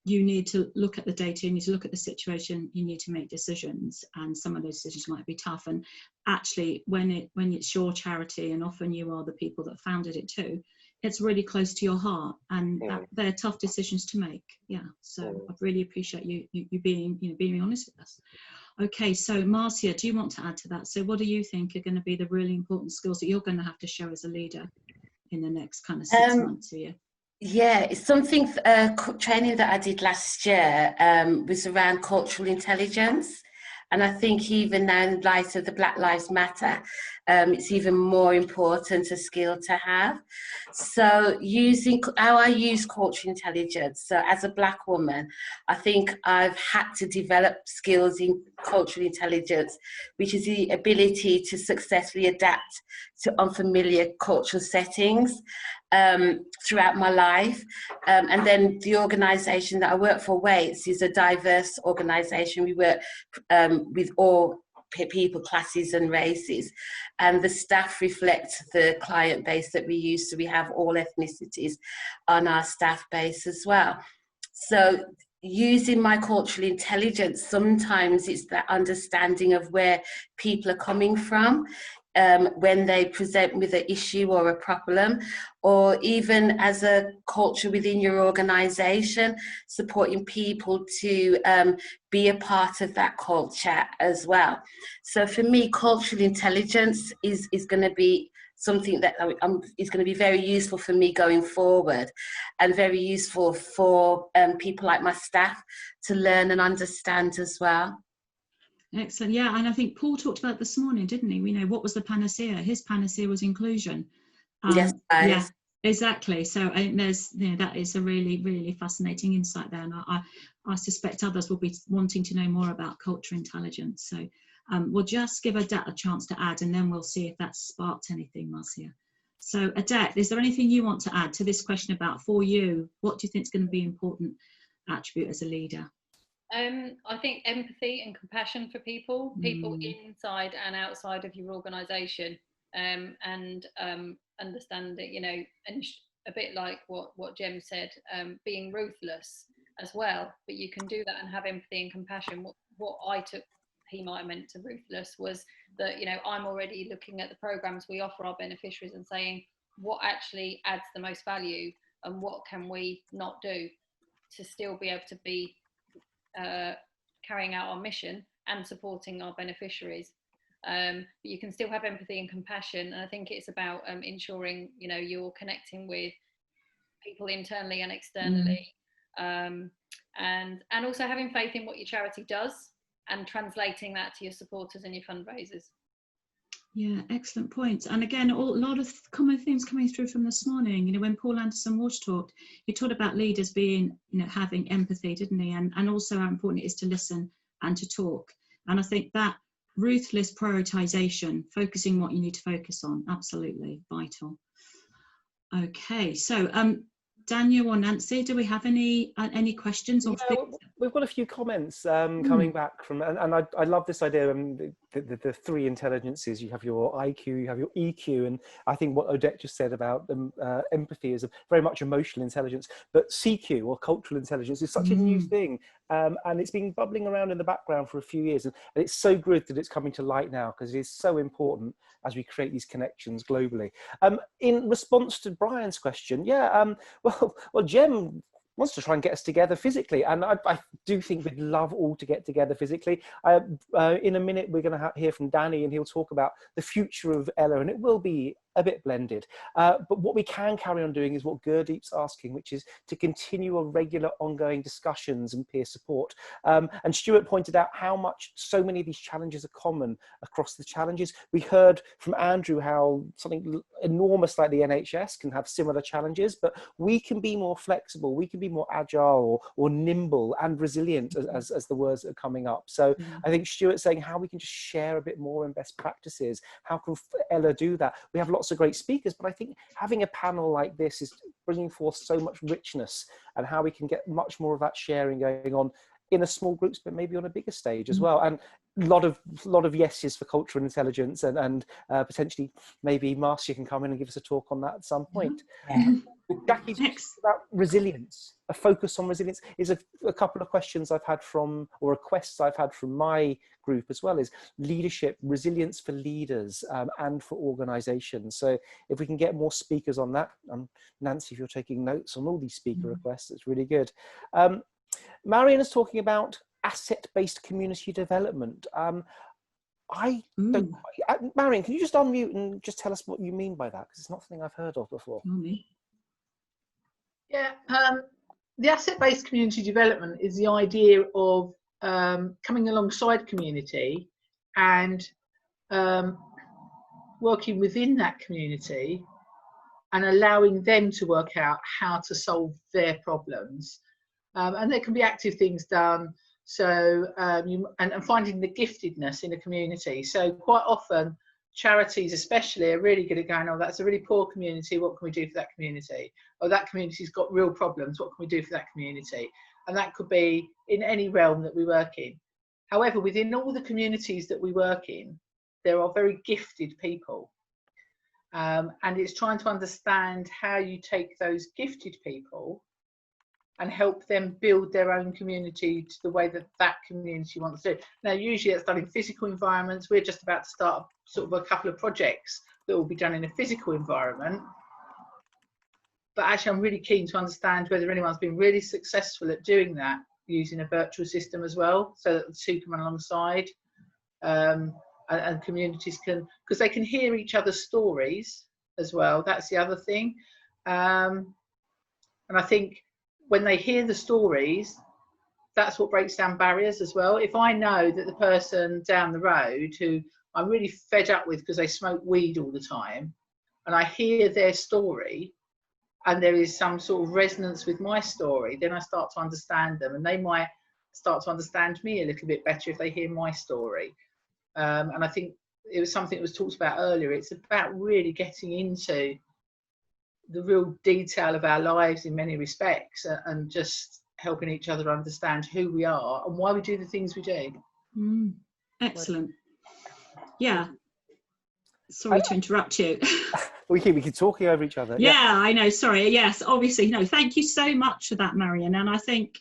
you need to look at the data, you need to look at the situation, you need to make decisions, and some of those decisions might be tough. And actually, when it's your charity, and often you are the people that founded it too, it's really close to your heart, and they're tough decisions to make. Yeah, so I really appreciate you being honest with us. Okay, so Marcia, do you want to add to that? So what do you think are going to be the really important skills that you're going to have to show as a leader in the next kind of 6 months a year? Yeah, it's something, training that I did last year was around cultural intelligence. And I think even now, in light of the Black Lives Matter, it's even more important a skill to have. So using how I use cultural intelligence. So as a Black woman, I think I've had to develop skills in cultural intelligence, which is the ability to successfully adapt to unfamiliar cultural settings throughout my life. And then the organisation that I work for, Waits, is a diverse organisation. We work with all people, classes and races, and the staff reflect the client base that we use, so we have all ethnicities on our staff base as well. So using my cultural intelligence, sometimes it's that understanding of where people are coming from when they present with an issue or a problem, or even as a culture within your organisation, supporting people to be a part of that culture as well. So for me, cultural intelligence is going to be something that is going to be very useful for me going forward, and very useful for people like my staff to learn and understand as well. Excellent. Yeah, and I think Paul talked about this morning, didn't he? What was the panacea? His panacea was inclusion. Yes. Yeah, exactly. So I think there's, that is a really, really fascinating insight there, and I suspect others will be wanting to know more about cultural intelligence. So we'll just give Adette a chance to add, and then we'll see if that sparked anything, Marcia. So Adette, is there anything you want to add to this question about, for you, what do you think is going to be an important attribute as a leader? I think empathy and compassion for people inside and outside of your organisation, and understand that, and a bit like what Jem said, being ruthless as well, but you can do that and have empathy and compassion. What I took he might have meant to ruthless was that, I'm already looking at the programs we offer our beneficiaries and saying what actually adds the most value and what can we not do to still be able to be carrying out our mission and supporting our beneficiaries. But you can still have empathy and compassion, and I think it's about ensuring you're connecting with people internally and externally, and also having faith in what your charity does and translating that to your supporters and your fundraisers. Yeah, excellent points. And again, a lot of common themes coming through from this morning. When Paul Anderson Walsh talked, he talked about leaders being, having empathy, didn't he? And also how important it is to listen and to talk. And I think that ruthless prioritization, focusing what you need to focus on, absolutely vital. Okay, so Daniel or Nancy, do we have any questions? Or we've got a few comments coming back from, and I love this idea. The three intelligences. You have your IQ, you have your EQ, and I think what Odette just said about empathy is very much emotional intelligence. But CQ, or cultural intelligence, is such a new thing, and it's been bubbling around in the background for a few years, and it's so good that it's coming to light now, because it is so important as we create these connections globally. In response to Brian's question, well, Jem wants to try and get us together physically, and I do think we'd love all to get together physically. In a minute, we're going to hear from Danny, and he'll talk about the future of Ella, and it will be a bit blended. But what we can carry on doing is what Gurdeep's asking, which is to continue a regular ongoing discussions and peer support. And Stuart pointed out how much so many of these challenges are common across the challenges. We heard from Andrew how something enormous like the NHS can have similar challenges, but we can be more flexible, we can be more agile or nimble and resilient as the words that are coming up. So I think Stuart's saying how we can just share a bit more in best practices. How can Ella do that? We have lots of great speakers, but I think having a panel like this is bringing forth so much richness, and how we can get much more of that sharing going on in a small groups, but maybe on a bigger stage as well. And a lot of yeses for cultural intelligence, and potentially maybe Marcia can come in and give us a talk on that at some point. Jackie, about resilience, a focus on resilience is a couple of questions I've had from, or requests I've had from my group as well, is leadership, resilience for leaders and for organisations. So if we can get more speakers on that, Nancy, if you're taking notes on all these speaker requests, it's really good. Marion is talking about asset-based community development. I don't, Marion, can you just unmute and just tell us what you mean by that? Because it's not something I've heard of before. Yeah, the asset-based community development is the idea of coming alongside community and working within that community and allowing them to work out how to solve their problems. And there can be active things done. So and finding the giftedness in a community. So quite often charities especially are really good at going, oh, that's a really poor community, what can we do for that community? Oh, that community's got real problems, what can we do for that community? And that could be in any realm that we work in. However, within all the communities that we work in, there are very gifted people. And it's trying to understand how you take those gifted people and help them build their own community to the way that that community wants to do. Now, usually that's done in physical environments. We're just about to start sort of a couple of projects that will be done in a physical environment. But actually, I'm really keen to understand whether anyone's been really successful at doing that using a virtual system as well, so that the two can run alongside, and communities can, because they can hear each other's stories as well. That's the other thing. And I think when they hear the stories, that's what breaks down barriers as well. If I know that the person down the road who I'm really fed up with because they smoke weed all the time, and I hear their story and there is some sort of resonance with my story, then I start to understand them, and they might start to understand me a little bit better if they hear my story. And I think it was something that was talked about earlier. It's about really getting into the real detail of our lives in many respects, and just helping each other understand who we are and why we do the things we do. Excellent. Yeah. Sorry to interrupt you. We keep talking over each other. Yeah, I know. Sorry. Yes, obviously. No, thank you so much for that, Marion. And I think,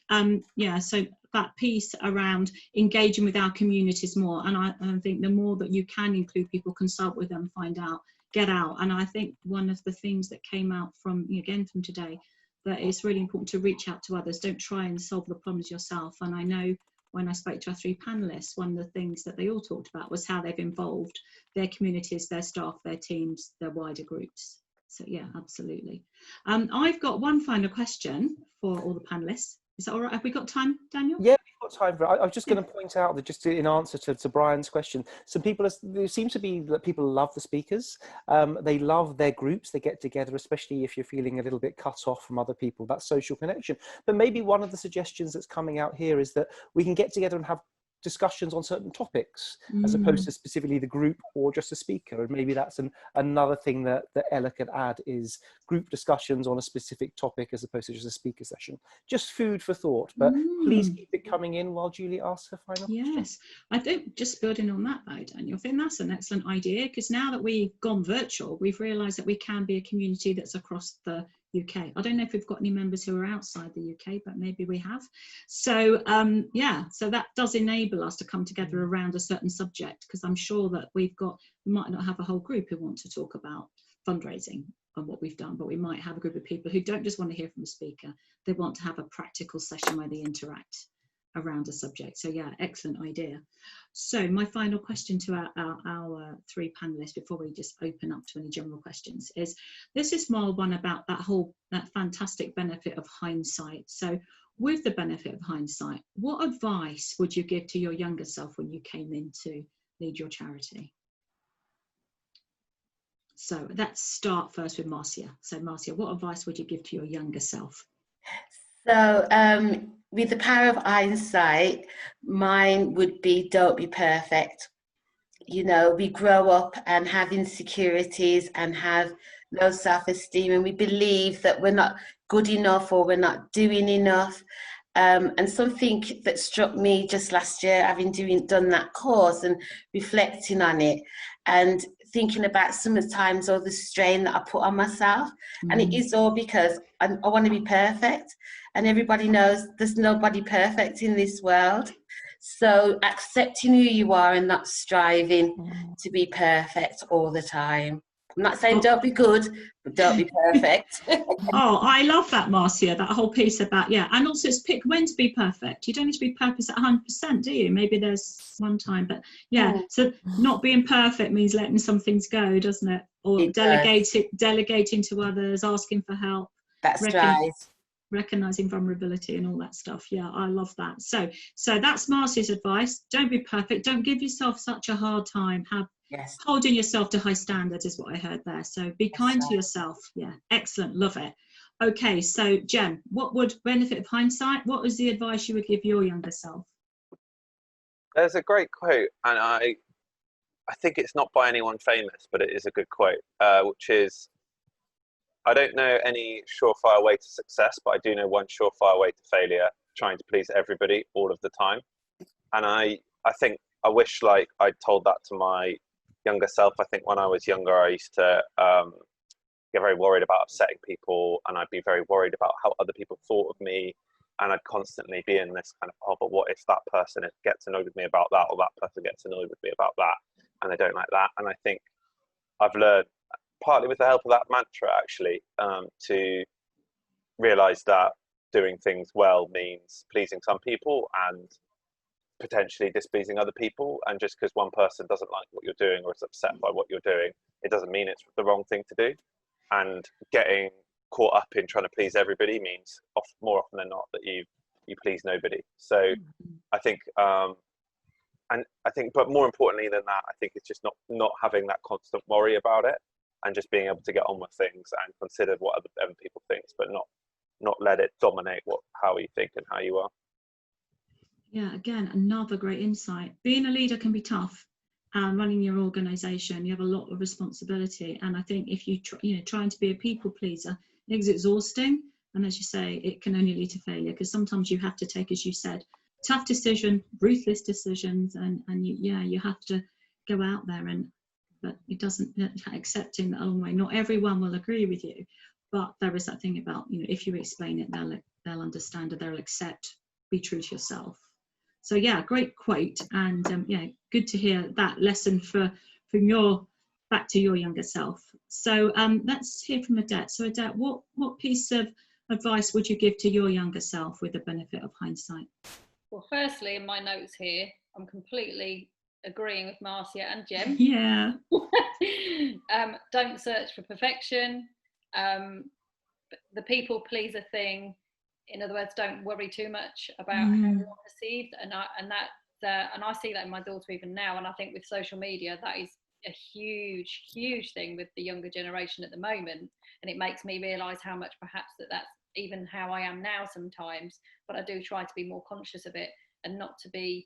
yeah, so that piece around engaging with our communities more. And I think the more that you can include people, consult with them, find out, get out. And I think one of the things that came out from, again, from today, that it's really important to reach out to others. Don't try and solve the problems yourself. And I know when I spoke to our three panelists, one of the things that they all talked about was how they've involved their communities, their staff, their teams, their wider groups. So yeah, absolutely. I've got one final question for all the panelists. Is that all right? Have we got time, Daniel? Yeah, we've got time for it. I was just going to point out that, just in answer to Brian's question, some people, there seems to be that people love the speakers. They love their groups. They get together, especially if you're feeling a little bit cut off from other people, that social connection. But maybe one of the suggestions that's coming out here is that we can get together and have discussions on certain topics, as opposed to specifically the group or just a speaker. And maybe that's another thing that Ella could add, is group discussions on a specific topic as opposed to just a speaker session. Just food for thought, but please keep it coming in while Julie asks her final question. Yes, I think just building on that though, Daniel, I think that's an excellent idea, because now that we've gone virtual, we've realised that we can be a community that's across the UK. I don't know if we've got any members who are outside the UK, but maybe we have. So yeah, so that does enable us to come together around a certain subject, because I'm sure that we might not have a whole group who want to talk about fundraising and what we've done, but we might have a group of people who don't just want to hear from a speaker, they want to have a practical session where they interact. around a subject. So yeah, excellent idea. So my final question to our three panelists before we just open up to any general questions is, this is more one about that fantastic benefit of hindsight. So with the benefit of hindsight, what advice would you give to your younger self when you came in to lead your charity? So let's start first with Marcia. So Marcia, what advice would you give to your younger self? So with the power of hindsight, mine would be, don't be perfect. You know, we grow up and have insecurities and have low self-esteem, and we believe that we're not good enough or we're not doing enough. And something that struck me just last year, having done that course and reflecting on it and thinking about some of the times all the strain that I put on myself. And it is all because I want to be perfect. And everybody knows there's nobody perfect in this world. So accepting who you are and not striving to be perfect all the time. I'm not saying don't be good, but don't be perfect. Oh, I love that, Marcia, that whole piece about, yeah. And also it's pick when to be perfect. You don't need to be perfect at 100%, do you? Maybe there's one time, but yeah. So not being perfect means letting some things go, doesn't it? Or It delegating to others, asking for help. That's right. Recognizing vulnerability and all that stuff. Yeah, I love that. So that's Marcia's advice. Don't be perfect. Don't give yourself such a hard time. Holding yourself to high standards is what I heard there. So be kind to yourself. Yeah, excellent. Love it. Okay, so Jem, what would benefit of hindsight? What was the advice you would give your younger self? There's a great quote, and I think it's not by anyone famous, but it is a good quote, which is, I don't know any surefire way to success, but I do know one surefire way to failure: trying to please everybody all of the time. And I think I wish like I'd told that to my younger self. I think when I was younger, I used to get very worried about upsetting people, and I'd be very worried about how other people thought of me. And I'd constantly be in this kind of, oh, but what if that person gets annoyed with me about that, or that person gets annoyed with me about that, and they don't like that. And I think I've learned, partly with the help of that mantra actually, to realize that doing things well means pleasing some people and potentially displeasing other people. And just because one person doesn't like what you're doing or is upset by what you're doing, it doesn't mean it's the wrong thing to do. And getting caught up in trying to please everybody means more often than not that you please nobody. So I think but more importantly than that, I think it's just not having that constant worry about it, and just being able to get on with things and consider what other people think, but not let it dominate how you think and how you are. Yeah, again, another great insight. Being a leader can be tough. Running your organisation, you have a lot of responsibility, and I think if you trying to be a people pleaser, it's exhausting. And as you say, it can only lead to failure, because sometimes you have to take, as you said, tough decision, ruthless decisions, and you have to go out there, but it doesn't, accepting that, oh my, not everyone will agree with you, but there is that thing about, if you explain it, they'll understand, or they'll accept. Be true to yourself. So yeah, great quote, and good to hear that lesson from your back to your younger self. So let's hear from Odette. So Odette, what piece of advice would you give to your younger self with the benefit of hindsight? Well, firstly, in my notes here, I'm completely agreeing with Marcia and Jem. Yeah. Don't search for perfection. The people pleaser thing. In other words, don't worry too much about how you're perceived, and I see that in my daughter even now. And I think with social media, that is a huge thing with the younger generation at the moment, and it makes me realise how much perhaps that's even how I am now sometimes. But I do try to be more conscious of it and not to be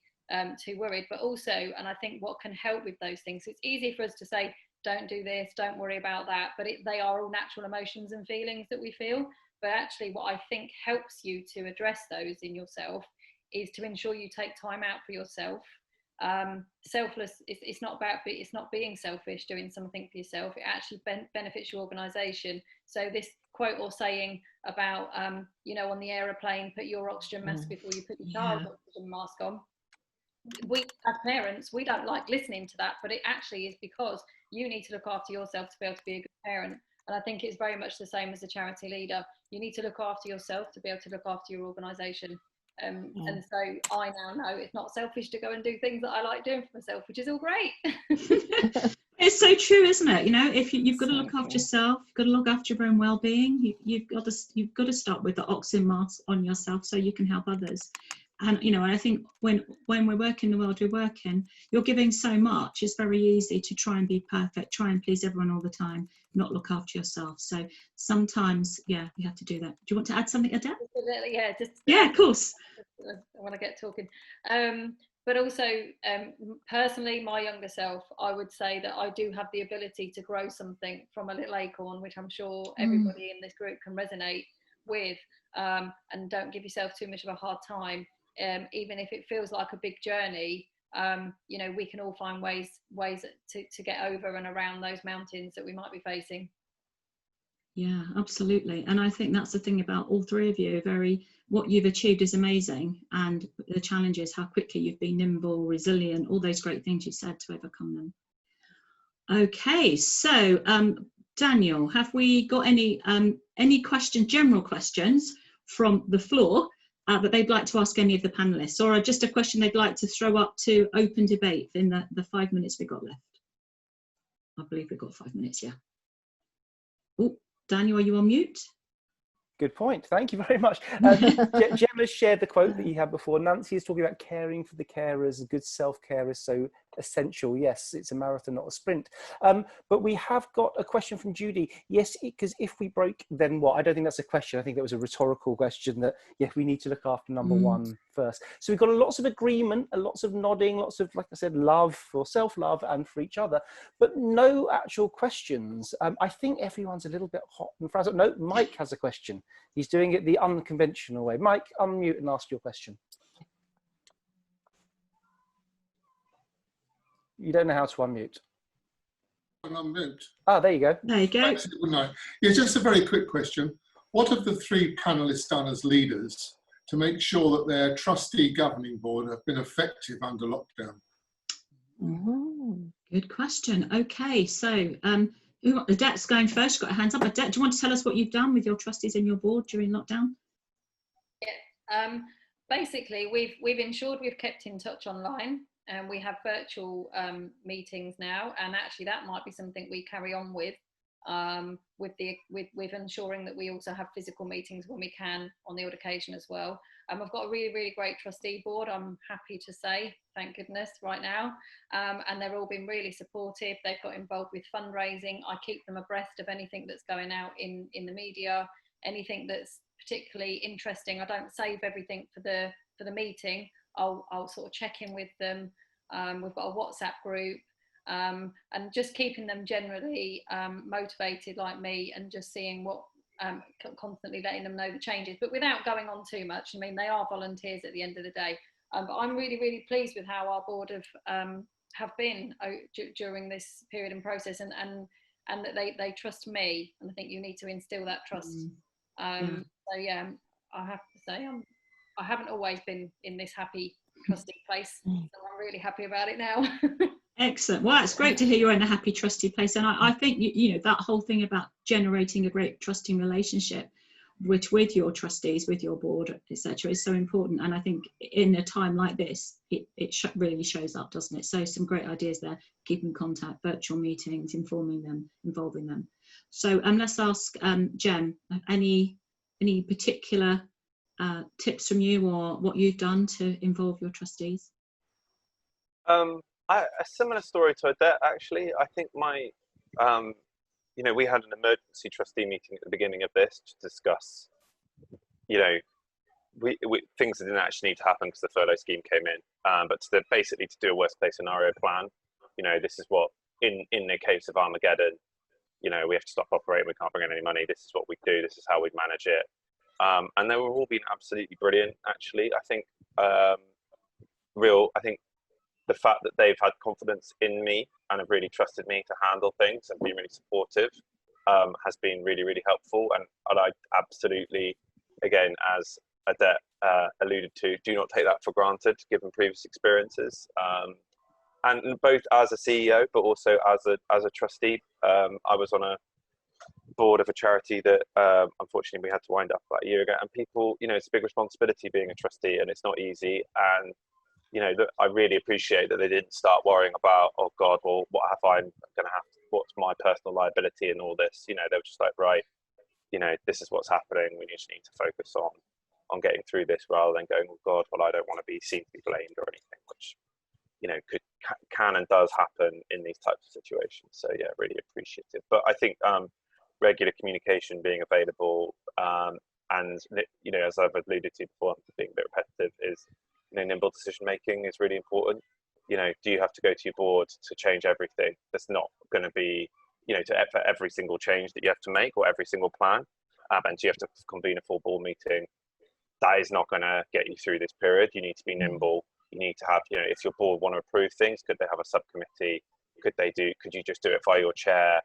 too worried. But also, and I think what can help with those things, it's easy for us to say, don't do this, don't worry about that, but they are all natural emotions and feelings that we feel. But actually what I think helps you to address those in yourself is to ensure you take time out for yourself. Selfless, it's not being selfish, doing something for yourself. It actually benefits your organisation. So this quote or saying about, on the aeroplane, put your oxygen mask before you put your child's oxygen mask on. We, as parents, we don't like listening to that, but it actually is because you need to look after yourself to be able to be a good parent. And I think it's very much the same as a charity leader. You need to look after yourself to be able to look after your organisation. And so I now know it's not selfish to go and do things that I like doing for myself, which is all great. It's so true, isn't it? You know, if you've got to look after yourself, you've got to look after your own well-being. You've got to start with the oxygen mask on yourself so you can help others. And you know, I think when we're working the world we're working, you're giving so much. It's very easy to try and be perfect, try and please everyone all the time, not look after yourself. So sometimes, yeah, you have to do that. Do you want to add something, Adele? Yeah, yeah, of course. I want to get talking. But also, personally, my younger self, I would say that I do have the ability to grow something from a little acorn, which I'm sure everybody in this group can resonate with. And don't give yourself too much of a hard time. Even if it feels like a big journey, you know, we can all find ways to get over and around those mountains that we might be facing. Yeah, absolutely. And I think that's the thing about all three of you. What you've achieved is amazing, and the challenge is how quickly you've been nimble, resilient, all those great things you said to overcome them. Okay, so Daniel, have we got any questions, general questions from the floor that they'd like to ask any of the panelists, or just a question they'd like to throw up to open debate in the 5 minutes we've got left? I believe we've got 5 minutes, yeah. Oh, Daniel, are you on mute? Good point. Thank you very much. Gemma shared the quote that you had before. Nancy is talking about caring for the carers. Good self-care is so essential. Yes, it's a marathon, not a sprint. But we have got a question from Judy. Yes, because if we broke, then what? I don't think that's a question. I think that was a rhetorical question that, yeah, we need to look after number one first. So we've got lots of agreement, and lots of nodding, lots of, like I said, love for self-love and for each other, but no actual questions. I think everyone's a little bit hot and frazzled. No, Mike has a question. He's doing it the unconventional way. Mike, unmute and ask your question. You don't know how to unmute. Unmute. Ah, there you go. There you go. Actually, wouldn't I? Yeah, just a very quick question. What have the three panellists done as leaders to make sure that their trustee governing board have been effective under lockdown? Good question. Okay, so Adette's going first. She's got her hands up. Adette, do you want to tell us what you've done with your trustees and your board during lockdown? Yeah, basically we've ensured we've kept in touch online, and we have virtual meetings now, and actually that might be something we carry on with ensuring that we also have physical meetings when we can on the odd occasion as well. I've got a really great trustee board, I'm happy to say, thank goodness, right now, and they've all been really supportive. They've got involved with fundraising. I keep them abreast of anything that's going out in the media, anything that's particularly interesting. I don't save everything for the meeting. I'll sort of check in with them. We've got a WhatsApp group, and just keeping them generally motivated like me, and just seeing what constantly letting them know the changes, but without going on too much. I mean, they are volunteers at the end of the day, but I'm really pleased with how our board have been during this period and process, and that they trust me, and I think you need to instill that trust. So yeah, I have to say I haven't always been in this happy trustee place, so I'm really happy about it now. Excellent. Well, it's great to hear you're in a happy trustee place, and I think you know that whole thing about generating a great trusting relationship with your trustees, with your board, etc., is so important. And I think in a time like this, it really shows up, doesn't it? So some great ideas there. Keep in contact, virtual meetings, informing them, involving them. So let's ask Jem, any particular tips from you, or what you've done to involve your trustees? A similar story to Adette, actually. I think you know, we had an emergency trustee meeting at the beginning of this to discuss, you know, things that didn't actually need to happen because the furlough scheme came in, but basically to do a worst case scenario plan. You know, this is what, in the case of Armageddon, you know, we have to stop operating, we can't bring in any money, this is what we do, this is how we manage it. And they were all being absolutely brilliant, actually. I think, I think the fact that they've had confidence in me and have really trusted me to handle things and be really supportive has been really helpful. And I absolutely, again, as Adette alluded to, do not take that for granted, given previous experiences. And both as a CEO, but also as a trustee, I was on board of a charity that unfortunately we had to wind up about a year ago, and people, you know, it's a big responsibility being a trustee, and it's not easy. And you know, that I really appreciate that they didn't start worrying about, oh God, well, what have I going to have to, what's my personal liability and all this. You know, they were just like, right, you know, this is what's happening. We just need to focus on getting through this, rather than going, oh God, well, I don't want to be seen to be blamed or anything, which, you know, can and does happen in these types of situations. So yeah, really appreciative. But I think regular communication, being available, and you know, as I've alluded to before, I'm being a bit repetitive, is, you know, nimble decision making is really important. You know, do you have to go to your board to change everything? That's not going to be, you know, for every single change that you have to make, or every single plan, and you have to convene a full board meeting. That is not going to get you through this period. You need to be nimble. You need to have, you know, if your board want to approve things, could they have a subcommittee? Could you just do it via your chair?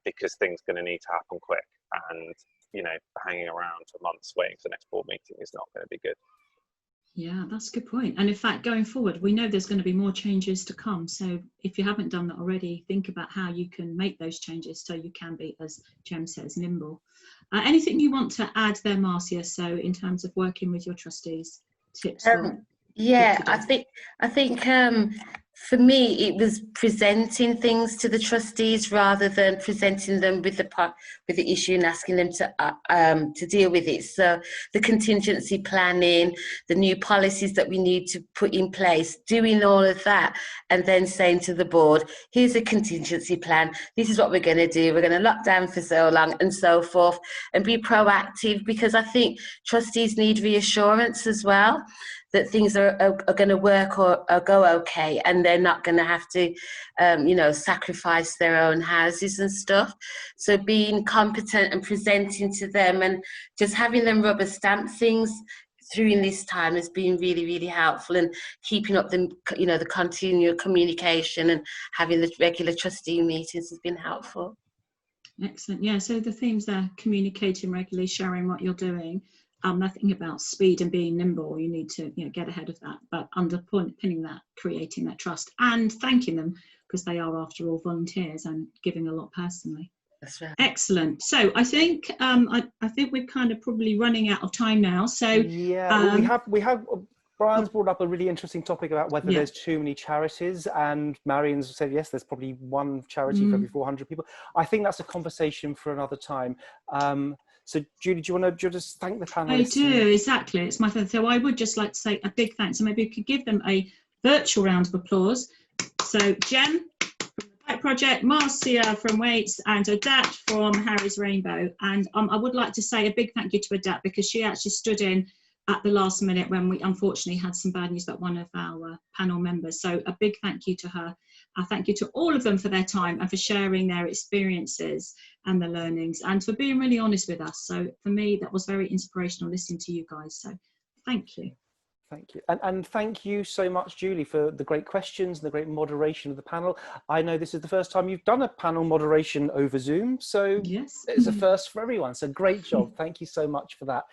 Because things are going to need to happen quick, and, you know, hanging around for months waiting for the next board meeting is not going to be good. Yeah, that's a good point. And in fact, going forward, we know there's going to be more changes to come. So if you haven't done that already, think about how you can make those changes so you can be, as Jem says, nimble. Anything you want to add there, Marcia? So in terms of working with your trustees, tips? Yeah, I think for me, it was presenting things to the trustees rather than presenting them with the issue and asking them to deal with it. So the contingency planning, the new policies that we need to put in place, doing all of that, and then saying to the board, here's a contingency plan. This is what we're going to do. We're going to lock down for so long, and so forth, and be proactive, because I think trustees need reassurance as well, that things are going to work or go okay, and they're not going to have to, you know, sacrifice their own houses and stuff. So being competent and presenting to them, and just having them rubber stamp things during this time has been really, really helpful, and keeping up the, you know, the continual communication and having the regular trustee meetings has been helpful. Excellent. Yeah, so the themes there: communicating regularly, sharing what you're doing. Nothing about speed and being nimble. You need to, you know, get ahead of that, but underpinning that, creating that trust, and thanking them, because they are, after all, volunteers and giving a lot personally. That's right. Excellent. So I think I think we're kind of probably running out of time now. So yeah, we have. Brian's brought up a really interesting topic about whether there's too many charities, and Marion's said yes, there's probably one charity for every 400 people. I think that's a conversation for another time. So Julie, do you want to just thank the panelists? I do, exactly. It's my third. So I would just like to say a big thanks, and maybe we could give them a virtual round of applause. So Jem from the Bike Project, Marcia from Waits, and Odette from Harry's Rainbow. And I would like to say a big thank you to Odette, because she actually stood in at the last minute when we unfortunately had some bad news about one of our panel members. So a big thank you to her. Thank you to all of them for their time and for sharing their experiences and the learnings, and for being really honest with us. So for me, that was very inspirational listening to you guys. So thank you. Thank you. And thank you so much, Julie, for the great questions and the great moderation of the panel. I know this is the first time you've done a panel moderation over Zoom, so yes, it's a first for everyone. So great job. Thank you so much for that.